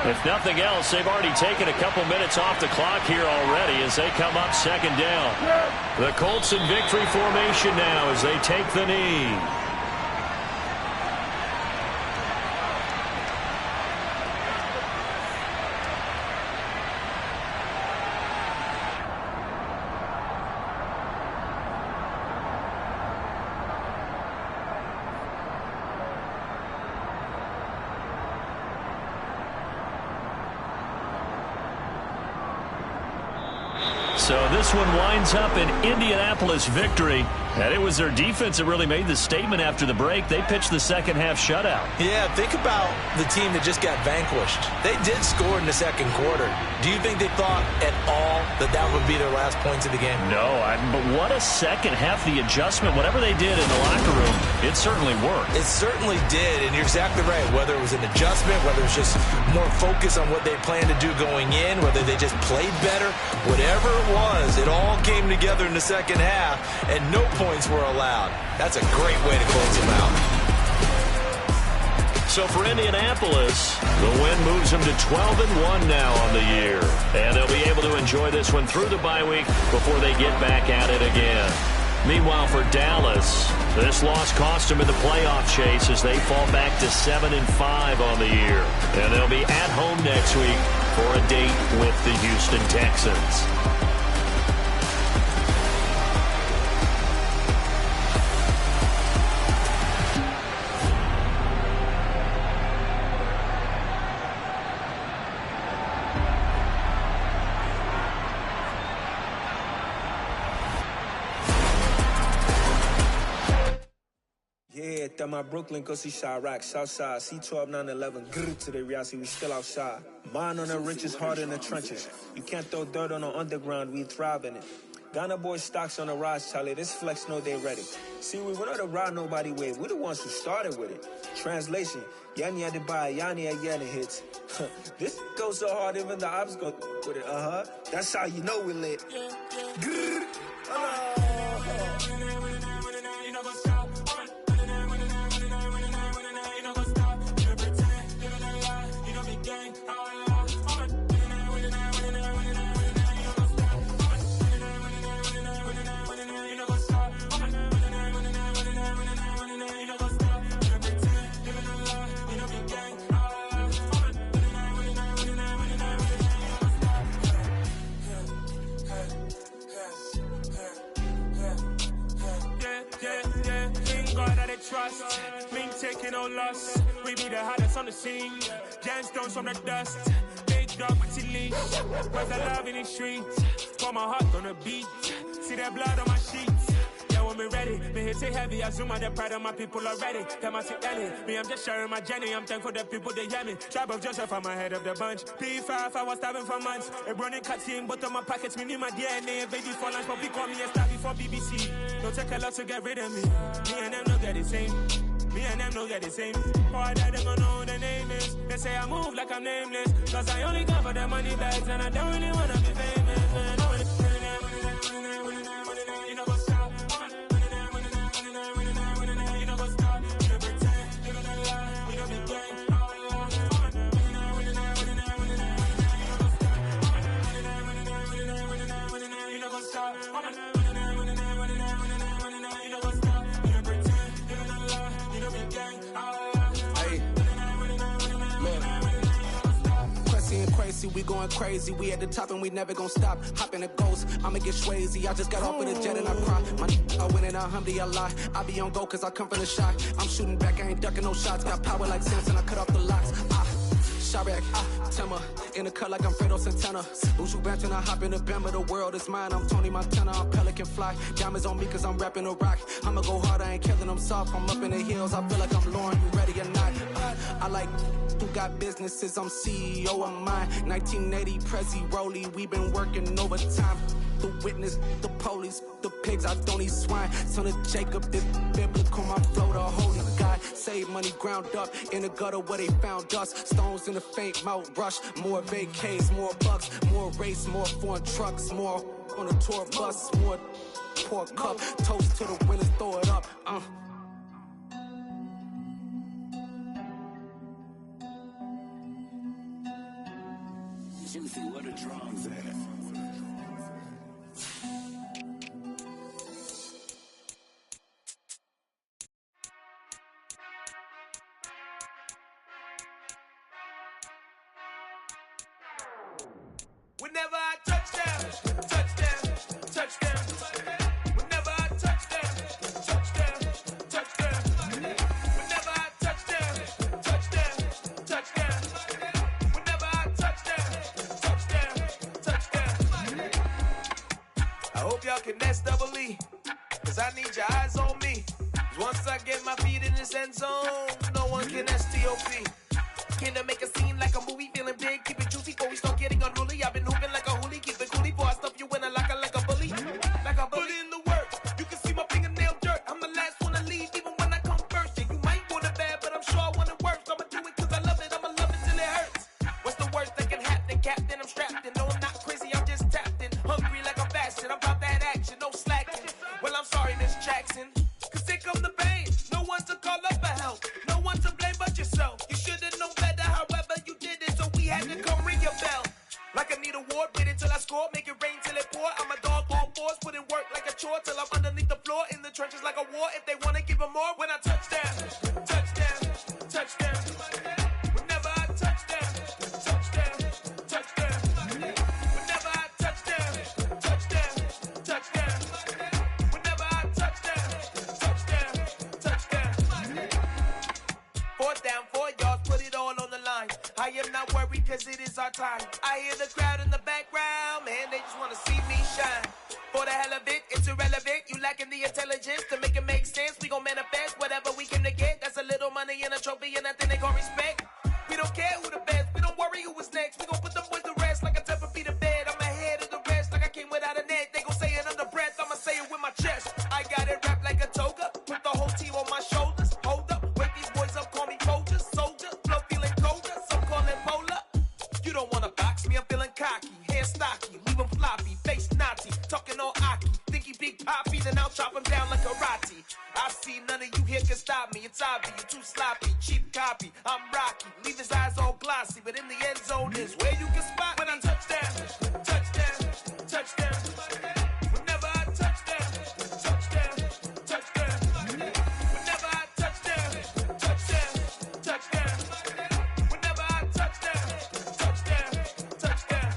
If nothing else, they've already taken a couple minutes off the clock here already as they come up 2nd down. The Colts in victory formation now as they take the knee. So this one winds up an Indianapolis victory. And it was their defense that really made the statement after the break. They pitched the second-half shutout. Yeah, think about the team that just got vanquished. They did score in the 2nd quarter. Do you think they thought at all that that would be their last points of the game? No, but what a second half. The adjustment, whatever they did in the locker room, it certainly worked. It certainly did, and you're exactly right. Whether it was an adjustment, whether it was just more focus on what they planned to do going in, whether they just played better, whatever it was, it all came together in the second half, and no points were allowed. That's a great way to close them out. So for Indianapolis, the win moves them to 12-1 now on the year. And they'll be able to enjoy this one through the bye week before they get back at it again. Meanwhile, for Dallas, this loss cost them in the playoff chase as they fall back to 7-5 on the year. And they'll be at home next week for a date with the Houston Texans. Yeah, that my Brooklyn, go see Chirac, Southside, C12, 911, grrr to the reality, we still outside. Mine on the riches, hard in the trenches. You can't throw dirt on the underground, we thrive in it. Ghana boys stocks on the rise, Charlie, this flex know they ready. See, we're not a ride nobody wave, we're the ones who started with it. Translation, Yanni had to buy, Yanni had Yanni hits. This goes so hard, even the ops go with it, That's how you know we're lit. Grrr, no loss. We be the hottest on the scene. Gemstones from the dust. Big dog, pretty leash. Where's the love in the streets? Pour my heart on the beat. See that blood on my sheets. Yeah, when me ready, me hit it heavy. I zoom out the pride of my people already. Them I see Ellie. Me, I'm just sharing my journey. I'm thankful the people they hear me. Tribe of Joseph, I'm ahead of the bunch. P5, I was starving for months. A running cut in both of my pockets. Me need my DNA. Baby for lunch, but we call me a star before BBC. Don't take a lot to get rid of me. Me and them don't get the same. Me and them don't get the same. Boy, that them gonna know who the name is. They say I move like I'm nameless. Cause I only come for the money bags. And I don't really wanna be famous, man. You know what's up? You know what's up? You know pretend. You know the lie. You know the gang. You know what's up? Crazy, we going crazy. We at the top and we never gonna stop. Hop in a ghost, I'ma get swayzy. I just got off with a jet and I cry. I win in a Humvee, I lie. I be on go cause I come from the shot. I'm shooting back, I ain't ducking no shots. Got power like Samson, I cut off the locks. Chirac, Timmer, in the cut like I'm Fredo Santana. Buju Banton, I hop in the Bama, the world is mine. I'm Tony Montana, I'm Pelican Fly. Diamonds on me cause I'm rapping a rock. I'ma go hard, I ain't killing them soft. I'm up in the hills, I feel like I'm Lauren, you ready or not? I like who got businesses, I'm CEO of mine. 1980, Prezi Rolly, we been working overtime. The witness, the police, the pigs, I don't eat swine. Son of Jacob, this biblical, my flow, the holy God. Save money ground up in the gutter where they found us. Stones in the faint mouth rush. More vacays, more bucks, more race, more foreign trucks, more on a tour bus, more pour cup. Toast to the winners, throw it up. Juicy, where the drums at? Whenever I touch down, touchdown, touchdown. Whenever I touch down, touchdown, touchdown. Whenever I touch down, touchdown, touchdown. Whenever I touch down, touchdown. I hope y'all can nest double E, cause I need your eyes on me. Once I get my feet in this end zone, no one can STOP. Can I make a scene like a movie, feeling big, keep it juicy before we start getting unruly. I've been hooping like a hoolie, keep it coolie before I stuff you in a locker like a bully. Like a bully. Put in the work, you can see my fingernail dirt. I'm the last one to leave, even when I come first. Yeah, you might want it bad, but I'm sure I want it worse. I'ma do it cause I love it, I'ma love it till it hurts. What's the worst that can happen, Captain? I'm strapped in, no I'm not crazy, I'm just tapped in. Hungry like I'm fasting, I'm about that action, no slacking. Well, I'm sorry, Miss Jackson, cause here come the pain. No one to call up for help, no one to blame but yourself. You should've known better, however you did it, so we had to come ring your bell. Like I need a ward, wait until I score, make it rain till it pour. I'm a dog on fours, put in work like a chore till I'm underneath the floor, in the trenches like a war. If they wanna give them more, when I touch down, touchdown, touchdown. Whenever I touch down, touchdown, touchdown. Whenever I touch down, touchdown, touchdown. Whenever I touch down, touchdown, touchdown. Fourth down, 4 yards, put it all on the line. I am not worried cause it is our time. I hear the crowd in the background, man, they just wanna see me shine. For the hell of it, it's irrelevant. You lacking the intelligence to make it make sense. We gon' manifest whatever we came to get. That's a little money and a trophy and nothing they gon' respect. We don't care who the best, we don't worry who was next. We gon' put them boys to rest like a Tempur to bed. I'm ahead of the rest like I came without a net. They gon' say it under breath, I'ma say it with my chest. I got it wrapped like a toga, put the whole team on my shoulders. Hold up, wake these boys up, call me soldiers, soldier. Flow feeling colder, some call it polar. You don't wanna box me, I'm feeling cocky. Hair stocky, leave him floppy, face naughty. Talking all aki, think he big poppy, then I'll chop him down like karate. I see none of you here can stop me. It's obvious, you're too sloppy, cheap copy. I'm Rocky, leave his eyes all glossy, but in the end zone is where you can spot when I touch down, touchdown, touchdown. Whenever I touch down, touchdown, touchdown. Whenever I touch down, touchdown, touchdown. Whenever I touch down, touchdown, touchdown.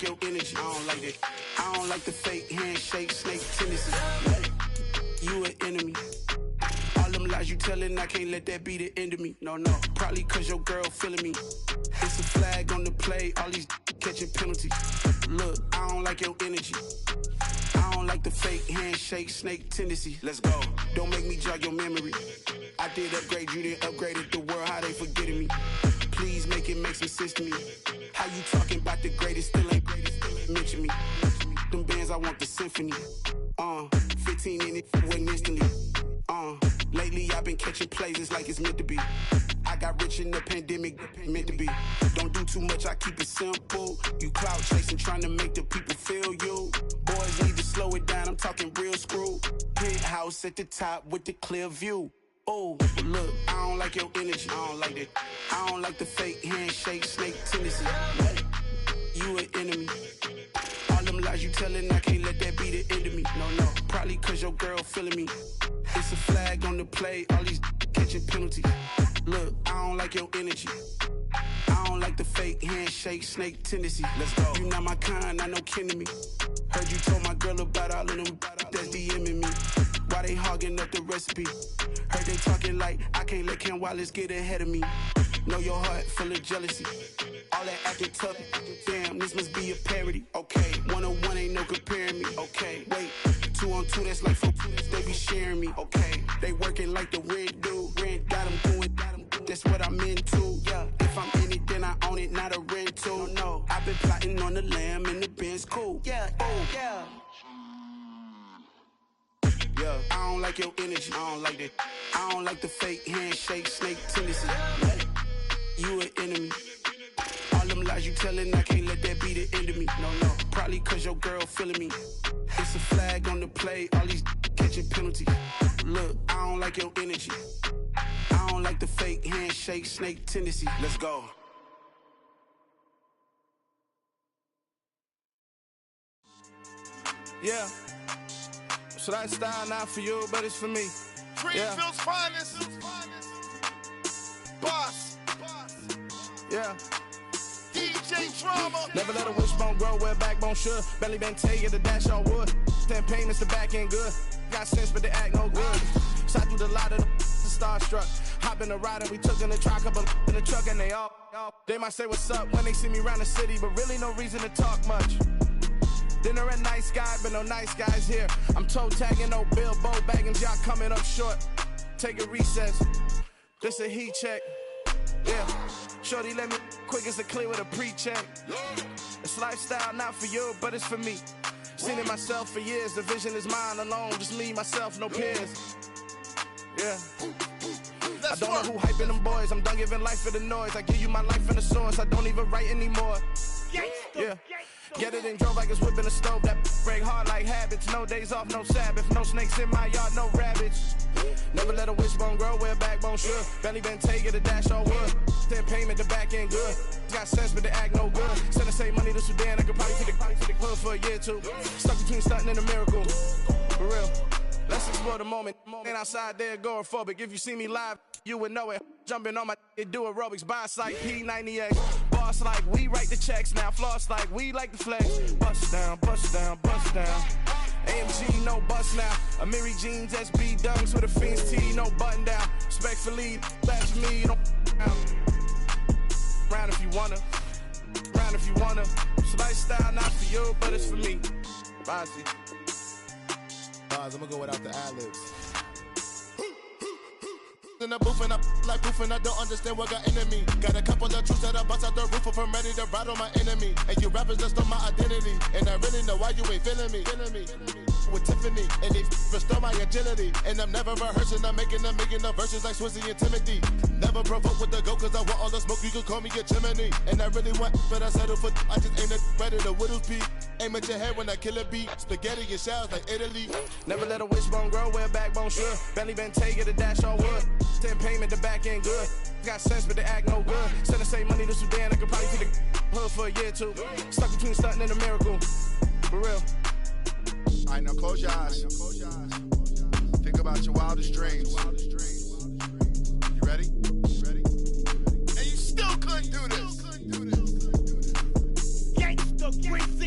like your energy. I don't like it. I don't like the fake handshake, snake tendency. You an enemy. All them lies you telling, I can't let that be the end of me. No, probably cause your girl feeling me. It's a flag on the play, all these catching penalties. Look, I don't like your energy. I don't like the fake handshake, snake tendency. Let's go. Don't make me jog your memory. I did upgrade, you didn't upgrade it. The world, how they forgetting me. Please make it make some sense to me. How you talking about the greatest, still ain't greatest, still ain't mention me. Them bands, I want the symphony. 15 in it, wasn't instantly. Lately I've been catching plays, it's like it's meant to be. I got rich in the pandemic, meant to be. Don't do too much, I keep it simple. You clout chasing, trying to make the people feel you. Boys need to slow it down, I'm talking real screw. Penthouse at the top with the clear view. Oh, look, I don't like your energy, I don't like that. I don't like the fake handshake, snake tendency. You an enemy. All them lies you telling, I can't let that be the end of me. No, probably cause your girl feeling me. It's a flag on the play, all these catching penalties. Look, I don't like your energy. I don't like the fake handshake, snake tendency. Let's go. You not my kind, I know kin to me. Heard you told my girl about all of them that's DMing me. Why they hogging up the recipe? Heard they talking like I can't let Ken Wallace get ahead of me. Know your heart full of jealousy. All that acting tough, damn, this must be a parody. Okay, 1-on-1 ain't no comparing me. Okay, wait, 2-on-2, that's like 4, they be sharing me. Okay, they working like the red dude. Rent got them doing, that's what I'm into. Yeah, if I'm in it, then I own it, not a rental. No, I've been plotting on the lamb and the Benz cool. Yeah, oh, yeah. Yeah, I don't like your energy, I don't like that. I don't like the fake handshake, snake tendency. You an enemy. All them lies you telling, I can't let that be the end of me. No, probably cause your girl feeling me. It's a flag on the play, all these catching penalties. Look, I don't like your energy. I don't like the fake handshake, snake tendency. Let's go. Yeah. So that style not for you, but it's for me. Greenfield's finest. Boss. Yeah. DJ Drama. Never let a wishbone grow where backbone should. Belly been take it, the dash all wood. 10 payments, the back end good. Got sense, but they act no good. Shot through the lot of the starstruck. Hop in the ride and we took in the truck, couple in the truck and they all. They might say what's up when they see me around the city, but really no reason to talk much. Dinner a nice guy, but no nice guys here. I'm toe tagging, no Bilbo bagging, y'all coming up short. Take a recess. This a heat check. Yeah. Shorty let me quick as a clear with a pre-check. It's lifestyle not for you, but it's for me. Seen it myself for years. The vision is mine alone. Just me, myself, no peers. Yeah. I don't know who hyping them boys. I'm done giving life for the noise. I give you my life in the source. I don't even write anymore. Yeah. Get it and drove like it's whipping a stove. That break hard like habits. No days off, no Sabbath. No snakes in my yard, no rabbits. Never let a wishbone grow where backbone should. Belly been take it, the dash all wood. 10 payment, the back end good. Got sense, but they act no good. Send the same money to Sudan. I could probably take the hood for a year or two. Stuck between stunting and a miracle. For real. Let's explore the moment. Ain't outside there agoraphobic. If you see me live, you would know it. Jumping on my do aerobics. Buy site P90X. Boss like we write the checks now. Floss like we like the flex. Bust down, bust down, bust down. AMG, no bust now. Amiri jeans, SB dunks with a Fiends T, no button down. Respectfully, that's me, don't round if you wanna. Round if you wanna. So lifestyle not for you, but it's for me. Bossy. I'm gonna go without the ad-libs. In the booth and I like proof and I don't understand what got into me. Got a couple of truths that I bust out the roof if I'm ready to ride on my enemy. And you rappers just stole my identity. And I really know why you ain't feeling me. With Tiffany, and they restore my agility. And I'm never rehearsing, I'm making a million of verses like Swizzy and Timothy. Never provoke with the go, cause I want all the smoke, you can call me a chimney. And I really want, but I settle for, I just aim at ready to Whittles Peak. Aim at your head when I kill a beat. Spaghetti and shells like Italy. Never let a wishbone grow where backbone should. Belly been take it, the dash all wood. 10 payment, the back end good. Got sense, but they act no good. Send the same money to Sudan, I could probably take the hood for a year or two. Stuck between stunting and a miracle. For real. Alright, now close your eyes. Think about your wildest dreams. You ready? And you still couldn't do this. Gangsta Greenfield.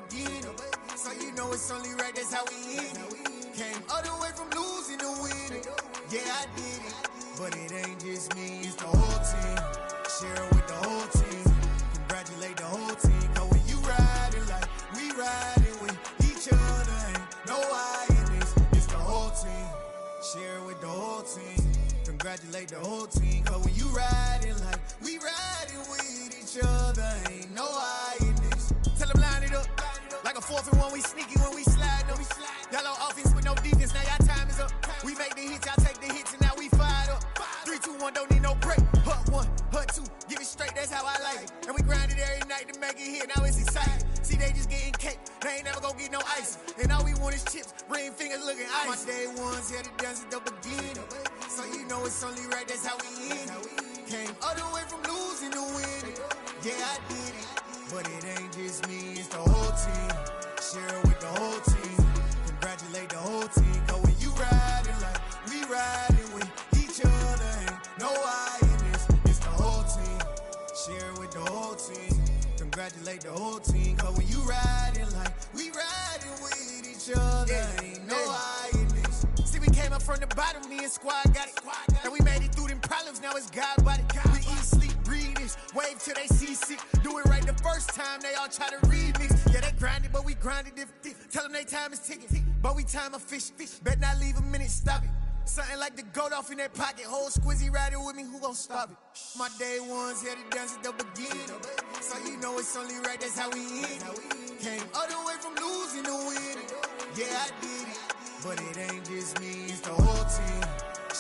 beginning. So you know it's only right, that's how we end it. Came all the way from losing to winning. Yeah, I did it. But it ain't just me, it's the whole team. Share it with the whole team. Congratulate the whole team. Cause when you riding like we riding with each other, ain't no I in this. It's the whole team. Share it with the whole team. Congratulate the whole team. Cause when you riding like we riding with each other, ain't no I in this. Tell them line it up. Like a 4th and 1, we sneaky when we slide them. Y'all on offense with no defense, now y'all time is up. We make the hits, y'all take the hits, and now we fired up. 3, 2, 1, don't need no break. Hut 1, hut 2, give it straight, that's how I like it. And we grind it every night to make it here, now it's exciting. See, they just getting cake, they ain't never gonna get no ice. And all we want is chips, ring fingers looking ice. My day ones here to dance at the beginning. So you know it's only right, that's how we end it. Came all the way from losing to winning. Yeah, I did it. But it ain't just me, it's the whole team. Share it with the whole team. Congratulate the whole team. Cause when you riding like we riding with each other, ain't no I in this. It's the whole team. Share it with the whole team. Congratulate the whole team. Cause when you riding like we riding with each other, ain't no I in this. See, we came up from the bottom, me and squad got it. And we made it through them problems, now it's God body. We eat, sleep, breathe this, wave till they see sick. Do it right the first time, they all try to remix. Yeah, they grinded, but we grinded different. Tell them they time is ticking, but we time a fish. Bet not leave a minute, stop it. Something like the goat off in that pocket. Whole squizzy riding with me, who gon' stop it? My day ones here to dance at the beginning. So you know it's only right, that's how we end it. Came all the way from losing to winning. Yeah, I did it. But it ain't just me, it's the whole team.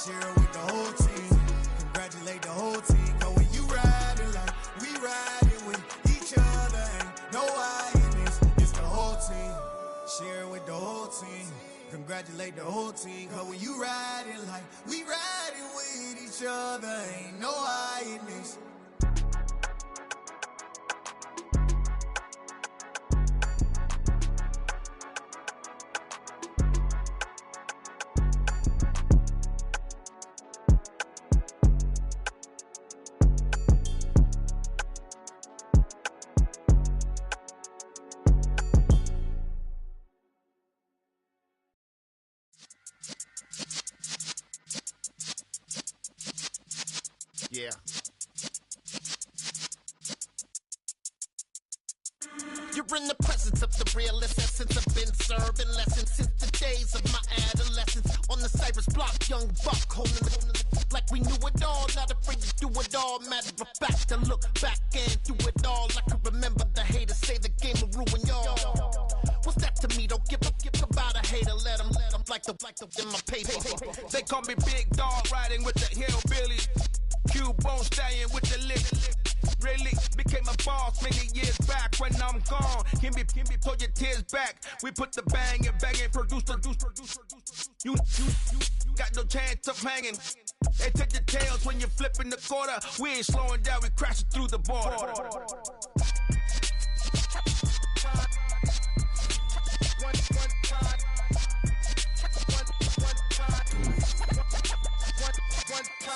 Share it with the whole team. Congratulate the whole team. Cause when you riding like we riding with each other, ain't no I in this. It's the whole team. Share it with the whole team. Congratulate the whole team. Cause when you riding like we riding with each other, ain't no I in this. Yeah. You're in the presence of the realest essence. I've been serving lessons since the days of my adolescence. On the Cypress block, young buck holding it like we knew it all. Not afraid to do it all. Matter of fact, to look back and do it all. I can remember the haters say the game will ruin y'all. What's that to me? Don't give about a hater. Let them like the in my paper. They call me Big Dog, riding with the hillbillies. Q-Bone stallion with the lip. Really became a boss many years back. When I'm gone, can be pull your tears back. We put the bang and produce. You got no chance of hanging. They take the tails when you're flipping the quarter. We ain't slowing down, we crashing through the border.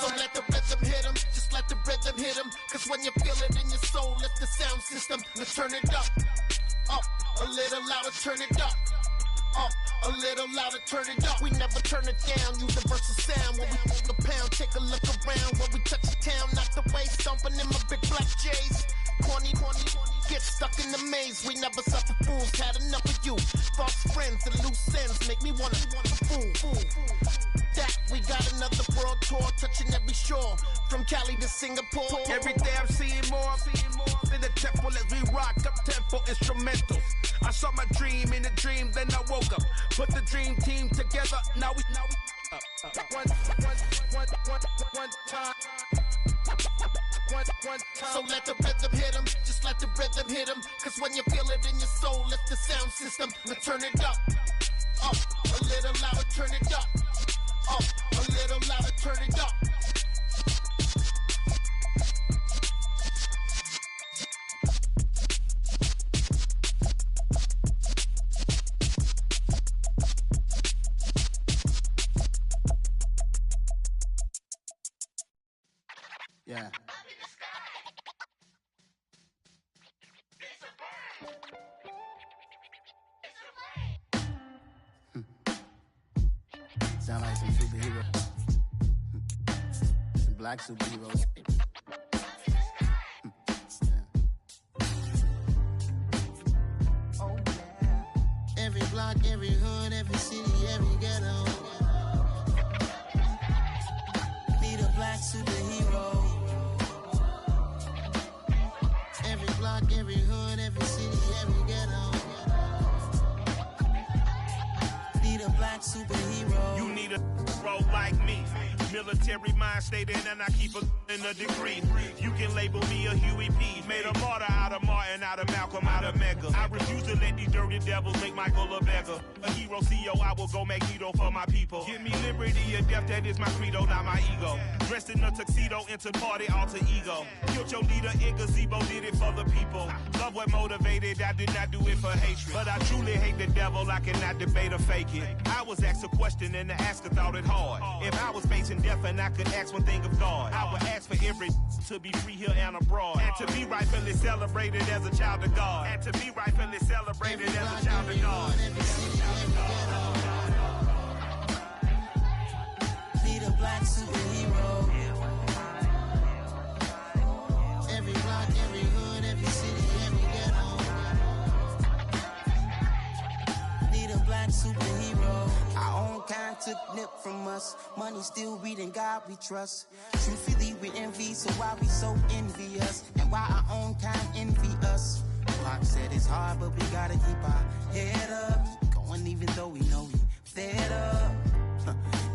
So let the rhythm hit him, just let the rhythm hit him. Cause when you feel it in your soul, let the sound system, let's turn it up. Up, a little louder, turn it up. Up, a little louder, turn it up. We never turn it down, universal sound. When we hold the pound, take a look around. When we touch the town, knock the way, stomping in my big black J's. Corny, get stuck in the maze. We never suffer fools, had enough of you. False friends and loose ends make me wanna fool. That we got another world tour, touching every shore, from Cali to Singapore. Every day I'm seeing more in the temple as we rock up tempo instrumentals. I saw my dream in a dream, then I woke up. Put the dream team together, now we one time. So let the rhythm hit him, just let the rhythm hit him. Cause when you feel it in your soul, lift the sound system, now turn it up. Up, a little louder, turn it up. Up, a little louder, turn it up. Yeah. sound like some superheroes. Some black superheroes. Oh, yeah. Every block, every hood, every city, every ghetto. Need a black superhero. Every block, every hood, every city, every ghetto. Need a black superhero. You need a role like me. Military mind stated, and I keep in a degree. You can label me a Huey P. Made a martyr out of Martin, out of Malcolm, out of Mega. I refuse to let these dirty devils make Michael a beggar. A hero CEO, I will go Magneto for my people. Give me liberty or death, that is my credo, not my ego. Dressed in a tuxedo, into party, alter ego. Killed your leader in gazebo, did it for the people. Love what motivated, I did not do it for hatred. But I truly hate the devil, I cannot debate or fake it. I was asked a question and the asker thought it hard. If I was facing death and I could ask one thing of God, I would ask for every to be free here and abroad, and to be rightfully celebrated as a child of God, and to be rightfully celebrated as a child of God. Need a black superhero. Every block, every hood, every city, every ghetto. Need a black superhero. Our own kind took nip from us. Money still reading God we trust. Truthfully we envy, so why we so envious? And why our own kind envy us? Pac said it's hard, but we gotta keep our head up. Keep going even though we know we fed up.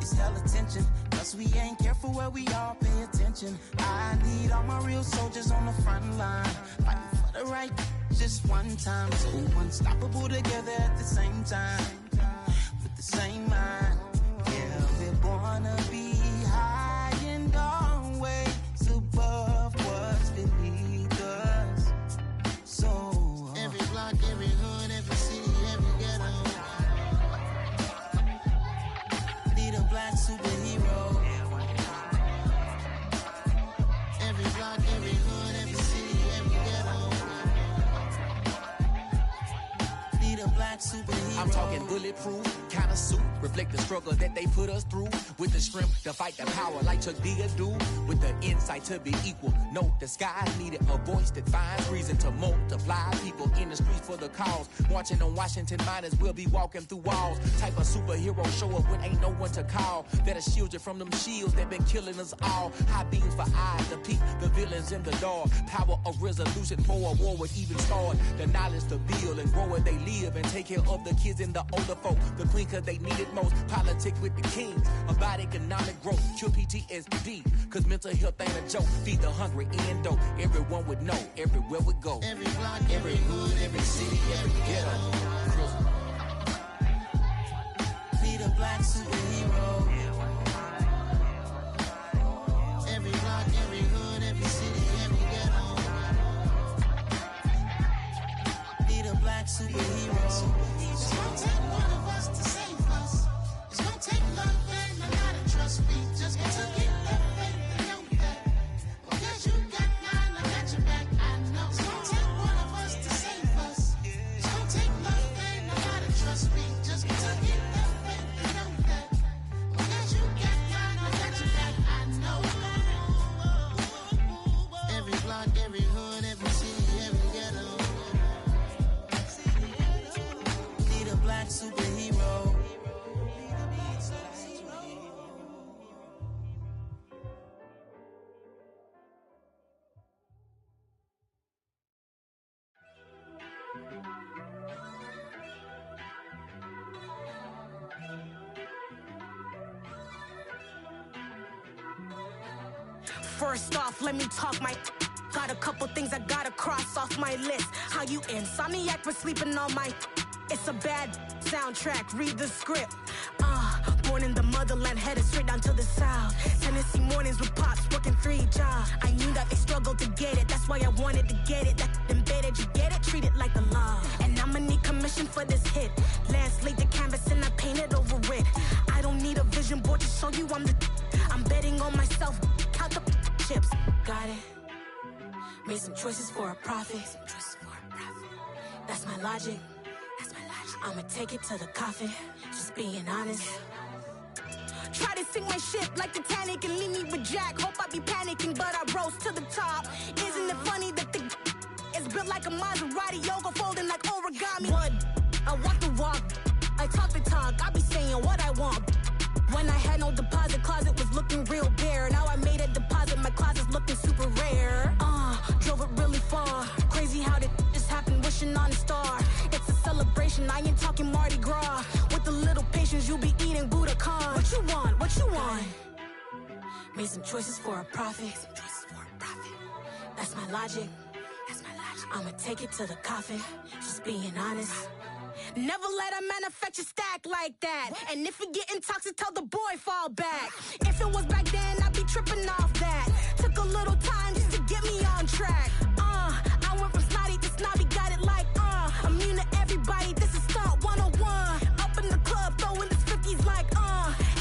It's hella tension, cause we ain't careful where we all pay attention. I need all my real soldiers on the front line, fighting for the right just one time. So unstoppable together at the same time, with the same mind. Yeah, we're born to be high and always above what's beneath us. So every block, every hood, every city, every ghetto. Need a black superhero. Every block, every hood, every city, every ghetto. Need a black superhero. I'm talking bulletproof kind of suit, reflect the struggle that they put us through, with the strength to fight the power like Chuck D do, with the insight to be equal. No disguise needed, a voice that finds reason to multiply. People in the streets for the cause, marching on Washington miners will be walking through walls. Type of superhero show up when ain't no one to call, that'll shield you from them shields that been killing us all. High beams for eyes to peek the villains in the dark. Power of resolution for a war would even start. The knowledge to build and grow where they live, and take care of the kids and the older folk. The queen cause they need it most. Politic with the kings about economic growth. Cure PTSD cause mental health ain't a joke. Feed the hungry and dope. Everyone would know everywhere we go. Every block, every hood, every city, every ghetto. Need a black superhero. Every block, every hood, every city, every ghetto. Need a black superhero. It's gonna take one of us to save us. It's gonna take love and a lot of trust. We just got to get that faith and know that. Because you got mine, I got your back, I know. It's gonna take one of us to save us. It's gonna take love and a lot of trust. We just got to get that faith and know that. Because you got mine, I got your back, I know. Every block, every hood, every city, every ghetto. Need a black superhero. First off, let me talk my. Got a couple things I gotta cross off my list. How you insomniac for sleeping on my. It's a bad soundtrack, read the script. Born in the motherland, headed straight down to the south. Tennessee mornings with pops, working 3 jobs. I knew that they struggled to get it, that's why I wanted to get it. That embedded, you get it, treat it like the law. And I'ma need commission for this hit. Lance laid the canvas and I painted over it. I don't need a vision board to show you I'm the. I'm betting on myself, count the chips. Got it. Made some choices for a profit. That's my logic. I'ma take it to the coffin. Just being honest. Try to sink my ship like Titanic and leave me with Jack. Hope I be panicking, but I rose to the top. Isn't it funny that the is built like a Maserati, yoga folding like origami? What? I walk the walk, I talk the talk, I be saying what I want. When I had no deposit, closet was looking real bare. Now I made a deposit, my closet's looking super rare. Drove it really far. Crazy how did this happen, wishing on a star. It's a celebration, I ain't talking Mardi Gras. With a little patience, you'll be eating Budokan. What you want? What you want? Made some choices for a profit. That's my logic. I'ma take it to the coffin, just being honest. Never let a manufacture stack like that. And if it getting toxic, tell the boy fall back. If it was back then, I'd be tripping off that. Took a little time just to get me on track. I went from snotty to snobby, got it like, immune to everybody, this is stunt 101. Up in the club, throwing this 50s like,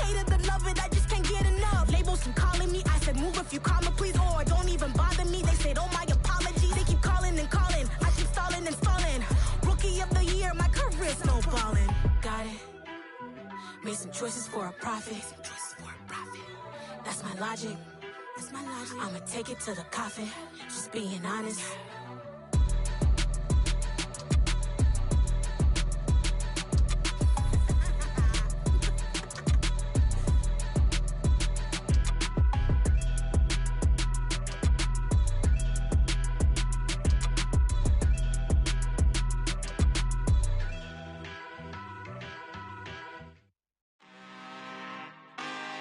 hate it, I love it, I just can't get enough. Labels from calling me, I said move if you call me, please, or don't even bother me. They said, oh my apology, they keep calling and calling. I keep stalling and stalling. Rookie of the year, my career snowballing. Got it. Made some choices for a profit. That's my logic. I'ma take it to the coffin, just being honest.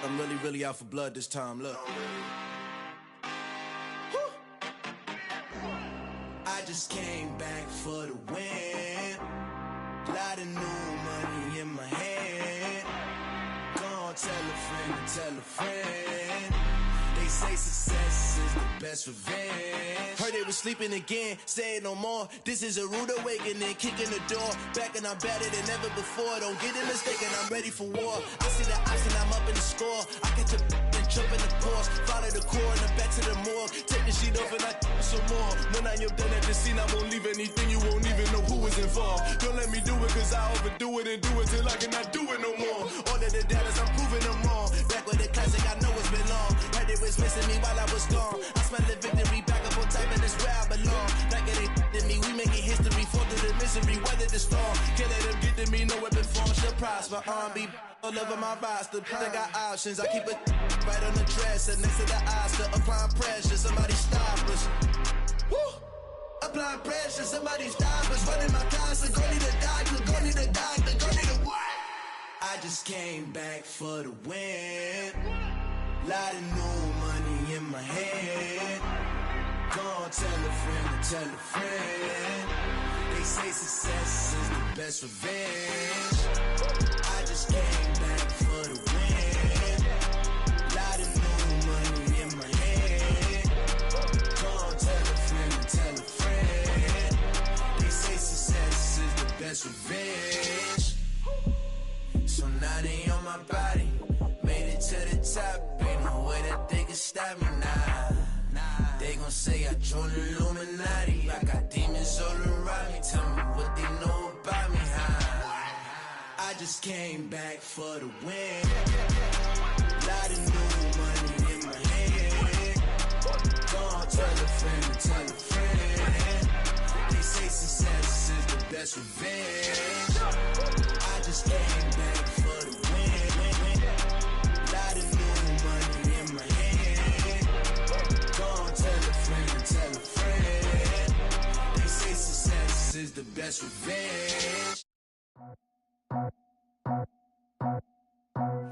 I'm really out for blood this time, look. I just came back for the win. Lot of new money in my hand. Gonna tell a friend to tell a friend. They say success is the best revenge. Heard they was sleeping again, say it no more. This is a rude awakening, kicking the door. Back and I'm better than ever before. Don't get it mistaken, I'm ready for war. I see the ice and I'm up in the score. I get to and jump in the course. Follow the core and I'm back to the morgue. Take the sheet off and I some more. When I am done at the scene, I won't leave anything. You won't even know who was involved. Don't let me do it cause I overdo it and do it till I cannot do it no more. All of the doubters, I'm proving them wrong. Back with the classic, I know it's been long. Heard it was missing me while I was gone. I smell the victory, back up on time and it's where I belong. Like it ain't to me, we making history. Fall through the misery, weather the storm. Can't let them get to me, no weapon form shall prosper. R&B all over my roster, I got options. I keep it right on the dresser, next to the Oscar. Applying pressure, somebody stop us. Woo! Applying pressure, somebody stop us. Running my closet, go need a doctor, go need a doctor, go need a what? I just came back for the win. Lot of new money in my hand. Gonna tell a friend to tell a friend. They say success is the best revenge. I just came back for the win. Lot of new money in my hand. Gonna tell a friend to tell a friend. They say success is the best revenge. So now they on my body. Made it to the top. Ain't no way that they can stop me now. They gon' say I joined the Illuminati. I got demons all around me. Tell me what they know about me, huh? I just came back for the win. Lot of new money in my hand. Gonna tell a friend to tell a friend. They say success is the best revenge. I just came back for the win. Lot of new money in my hand. Gonna tell a friend to tell a friend. They say success is the best revenge.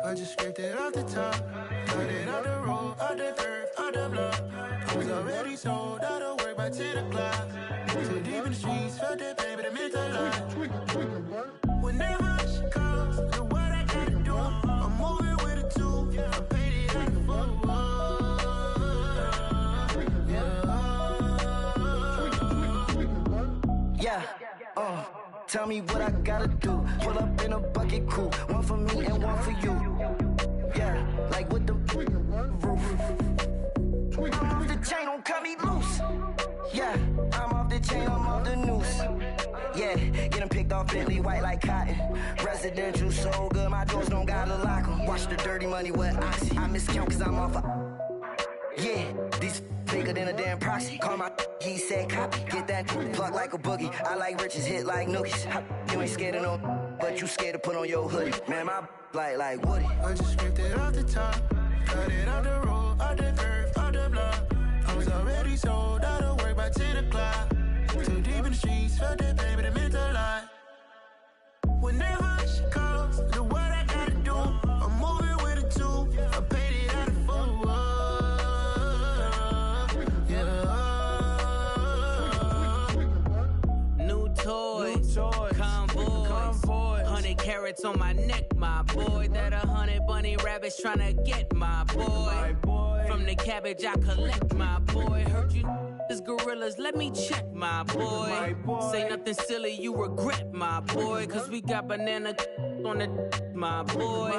I just scraped it off the top, got it off the road, off the dirt, off the block. I was already sold out of work by 10 o'clock. Too deep in the streets, felt that pain, but it meant a lot. Whenever she calls, look what I gotta do. I'm moving with a two, I'm painted like a fool. Yeah, tell me what I gotta do. Pull up in a bucket crew, one for me and one for you. Yeah, like with the roof. I'm off the chain, don't cut me loose. Yeah, I'm off the chain, I'm off the noose. Yeah, get them picked off Bentley white like cotton. Residential so good, my doors don't gotta lock them. Watch the dirty money with Oxy. I miscount cause I'm off yeah, these bigger than a damn proxy. Call my he said copy. Get that plug like a boogie. I like riches, hit like nookies. You ain't scared of no, but you scared to put on your hoodie. Man, my like Woody. I just scraped it off the top. Cut it off the road, off the curve, off the block. I was already sold out of work by 10 o'clock. Too deep in the streets, felt that baby, that meant a lot. Whenever she calls, do what I gotta do. I'm moving with a two. I paid it out of full. Yeah. New toys, convoys, 100 carats on my neck, my boy. That 100 bunny rabbits tryna get my boy. From the cabbage I collect, my boy. Heard you is gorillas, let me check, my boy. Say nothing silly, you regret, my boy. Cause we got banana on the my boy.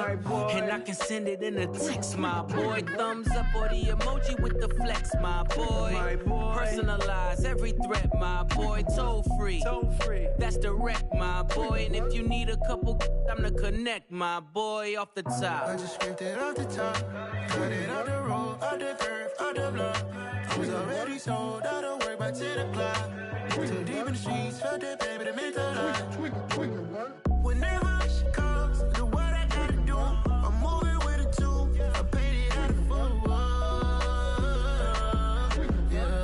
And I can send it in a text, my boy. Thumbs up or the emoji with the flex, my boy. Personalize every threat, my boy. Toll free, that's direct, my boy. And if you need a couple, I'm the connect, my boy. Off the top, I just scraped it off the top. Cut it off the road, off the curve, off the block. I was already sold out of work by 10 o'clock. Too deep in the streets, felt that baby, that meant a lot. Whenever she calls, do what I gotta do. I'm moving with a two. I paid it out of full. Yeah.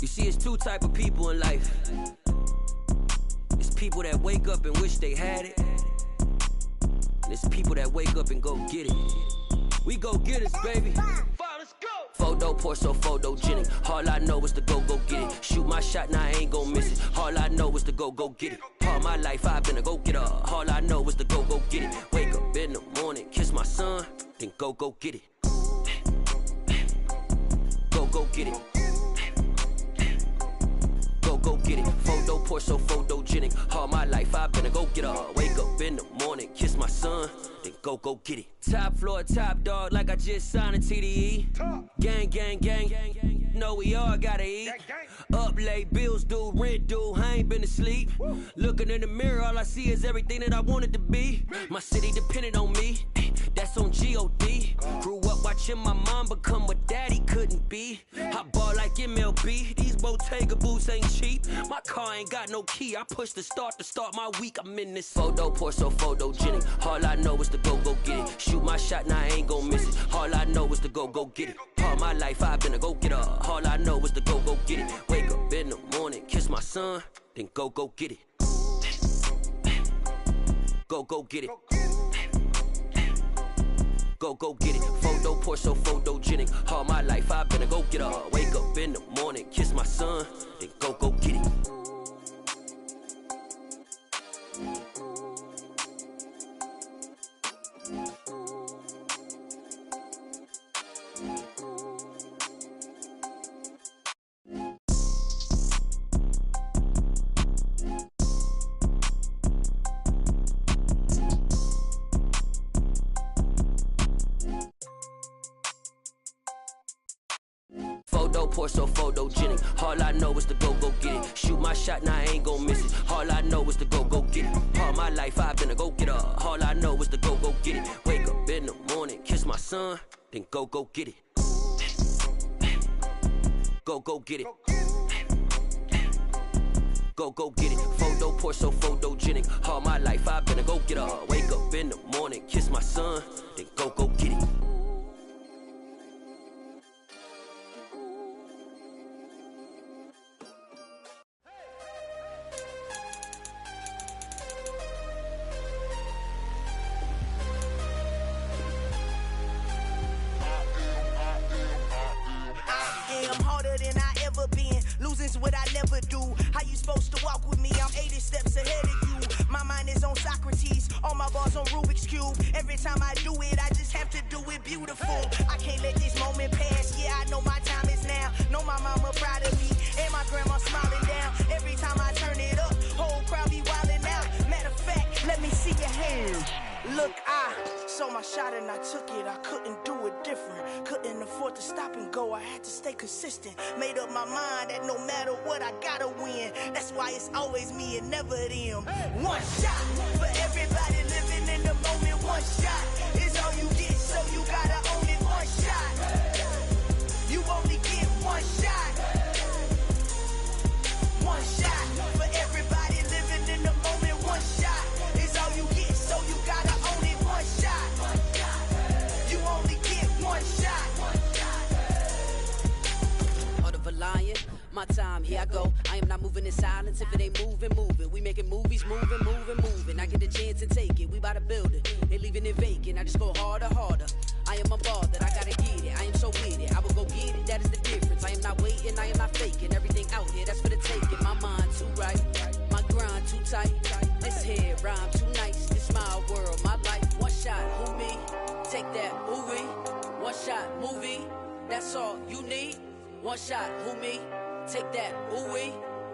You see, it's two type of people in life. It's people that wake up and wish they had it. And it's people that wake up and go get it. We go get it, baby. Photo poor, so photogenic. All I know is to go get it. Shoot my shot, now I ain't gon' miss it. All I know is to go get it. All my life I've been a go getter. All I know is to go get it. Wake up in the morning, kiss my son, then go get it. Go get it. Go get it. Photo poor, so photogenic. All my life I've been a go getter. Wake up in the morning, kiss my son, then go get it. Top floor, top dog, like I just signed a TDE. Gang. Know we all gotta eat. Up late, bills due, rent due. I ain't been asleep. Looking in the mirror, all I see is everything that I wanted to be. My city depended on me. That's on G.O.D. Grew up watching my mom become what daddy couldn't be. I ball like MLB. These Bottega boots ain't cheap. My car ain't got no key. I push the start to start my week. I'm in this photo poor, so photogenic. All I know is to go get it. Shoot my shot, now I ain't gon' miss it. All I know is to go get it. All my life I've been a go getter. All I know is to go get it. Wake up in the morning, kiss my son, then go get it. Go get it. Go get it. Photo poor, so photogenic. All my life I've been a go getter. Wake up in the morning, kiss my son, then go get it. Photo poor, so photogenic. All I know is to go get it. Shoot my shot, now I ain't gon' miss it. All I know is to go get it. All my life I've been a go getter. All I know is to go get it. Wake up in the morning, kiss my son, then go get it. Go get it. Go get it. Photo poor, so photogenic. All my life I've been a go getter. Wake up in the morning, kiss my son, then go get it. Losing's what I never do. How you supposed to walk with me? I'm 80 steps ahead of you. My mind is on Socrates, all my bars on Rubik's Cube. Every time I do it, I just have to do it beautiful. I can't let this moment pass. Yeah, I know my time is now. Know my mama proud of me, and my grandma smiling down. Every time I turn it up, Look, I saw my shot and I took it. I couldn't do it different. Couldn't afford to stop and go. I had to stay consistent. Made up my mind that no matter what, I gotta win. That's why it's always me and never them. One shot for everybody living in the moment. One shot is all you get, so you gotta own it. One shot. You only get one shot. One shot for everybody living in the moment. One shot is all you get, so you gotta own it. One shot. You only get one shot. Heart of a lion, my time, here I go. I am not moving in silence. If it ain't moving, moving. We making movies, moving, moving, moving. I get the chance to take it. We bout to build it. They leaving it vacant. I just go harder, harder. I am unbothered. I gotta get it. I am so with it. I will go get it. That is the difference. I am not waiting. I am not faking. Everything out here, that's for the taking. My mind too right. My grind too tight. This head rhyme too nice. This my world, my life. One shot, who me? Take that, ooh-wee. One shot, movie. That's all you need. One shot, who me? Take that, ooh-wee.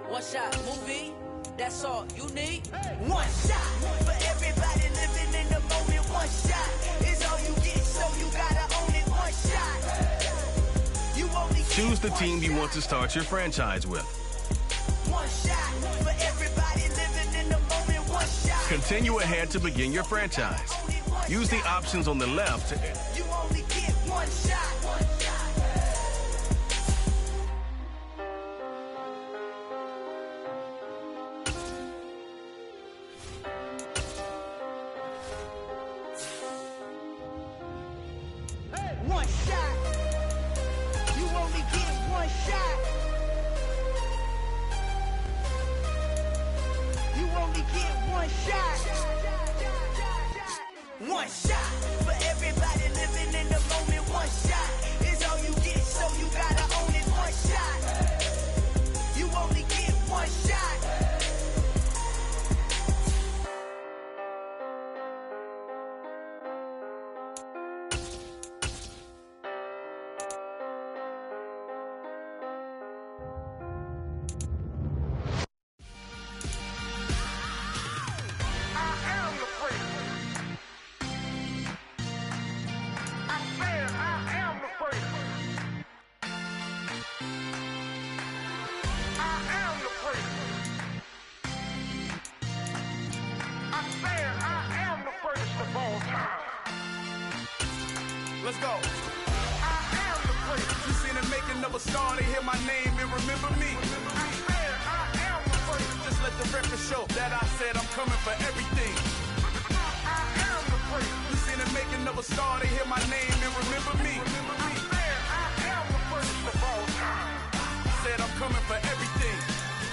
One shot, movie. That's all you need. One shot for everybody living in the moment. One shot is all you get, so you gotta own it. One shot. You only get Choose the team you want to start your franchise with. one shot for everybody living in the moment. One shot. Continue ahead to begin your franchise. Use the options on the left. You only get one shot. One shot. You only get one shot. You only get one shot. One shot for everybody living in the moment. One shot is all you get, so you gotta own it. One shot. You only get one shot. Let's go. I am the prince. You seen the making of a star, they hear my name and remember me. I am the prince. Just let the record show that I said I'm coming for everything. I am the prince. You seen the making of a star, they hear my name and remember me. I am the prince of all time. Said I'm coming for everything.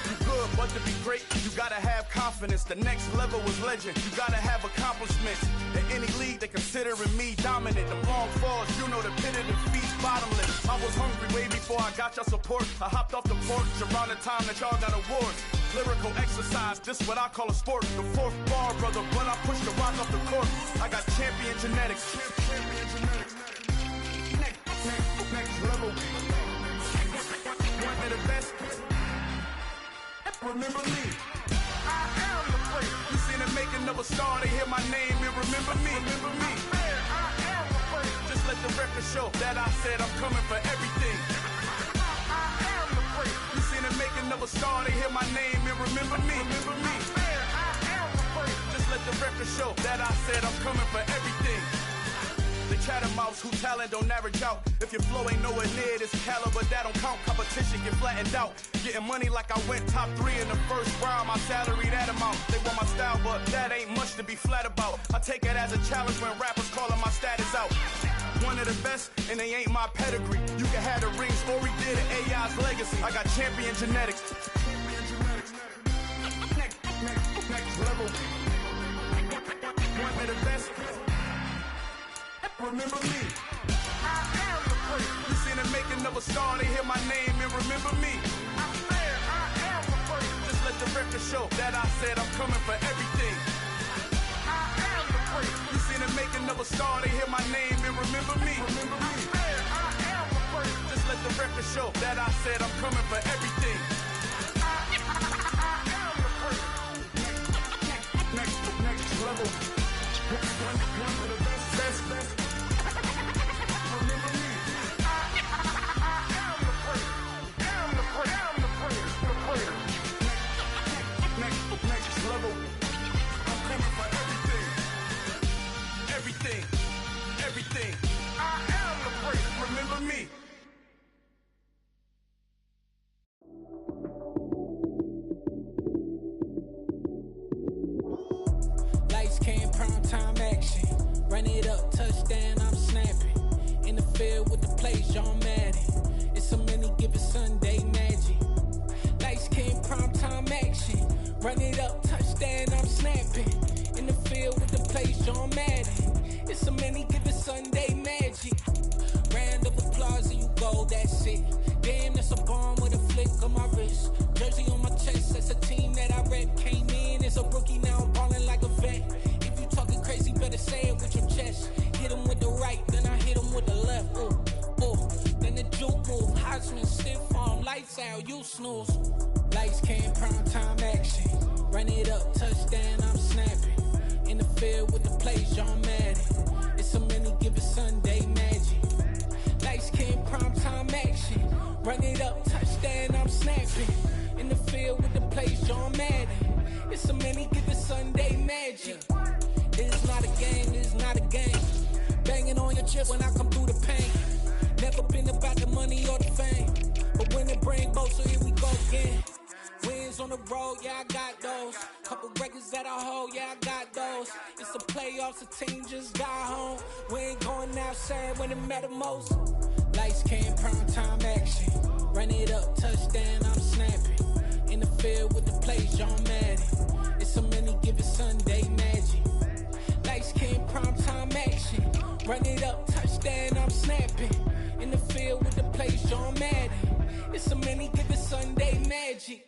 You good, but to be great, you gotta have confidence. The next level was legend. You gotta have accomplishments. In any league, they considering me dominant. The long falls, you know the pit of defeat's bottomless. I was hungry way before I got your support. I hopped off the porch around the time that y'all got awards. Lyrical exercise, this what I call a sport. The fourth bar, brother, when I push the rock off the court. I got champion genetics. Next level. One of the best. Remember me. I am the prince. You seen the making of a star, they hear my name and remember me. Remember me. I am the prince. Just let the record show that I said I'm coming for everything. I am the prince. You seen the making of a star, they hear my name and remember me. Remember me. I am the prince. Just let the record show that I said I'm coming for everything. The catamounts who talent don't average out. If your flow ain't nowhere near this caliber, that don't count. Competition get flattened out. Getting money like I went top 3 in the first round. My salary that amount. They want my style, but that ain't much to be flat about. I take it as a challenge when rappers calling my status out. One of the best, and they ain't my pedigree. You can have the rings, or we did it, AI's legacy. I got champion genetics. Next level. One of the best. Remember me. I am the prince. You seen the making of a star, they hear my name and remember me. I am the prince. Just let the record show that I said I'm coming for everything. I am the prince. You seen the making of a star, they hear my name and remember me. I am the prince. Just let the record show that I said I'm coming for everything. I am the prince. Next level. One of the best. Remember me. I am the prayer. Next level. I'm coming for everything. I am the prayer. Remember me. Lights came, prime time action. Run it up, touchdown, I'm snapping. In the field with the plays, John Madden. It's a many given Sunday magic. Lights came, prime time action. Run it up, touchdown, I'm snapping. In the field with the plays, John Madden. It's a many given Sunday magic. Round of applause and you go, that's it. Damn, that's a bomb with a flick on my wrist. Jersey on my chest, that's a team that I rep. Came in as a rookie, now I'm ballin' like a vet. If you talking crazy, better say it with your chest. Hit him with the right, then I hit him with the left. Ooh, then the juke move. Heisman, stiff arm, lights out, you snooze. Lights came, prime time action. Run it up, touchdown, I'm snapping. In the field with the plays, John Madden. It's a many given Sunday magic. Lights came, prime time action. Run it up, touchdown, I'm snapping. In the field with the plays, John Madden. It's a many given Sunday magic. This is not a game, this is not a game. Banging on your chest when I come through the pain. Never been about the money or the fame. But when it bring both, so here we go again. Wins on the road, yeah, I got those. Couple records that I hold, yeah, I got those. It's the playoffs, the team just got home. We ain't going outside when it matter most. Lights came, prime time action. Run it up, touchdown, I'm snapping. In the field with the plays, John Madden. It's a many given Sunday magic. Lights came, prime time action. Run it up, touchdown, I'm snapping. In the field with the plays, John Madden. It's a many given Sunday magic.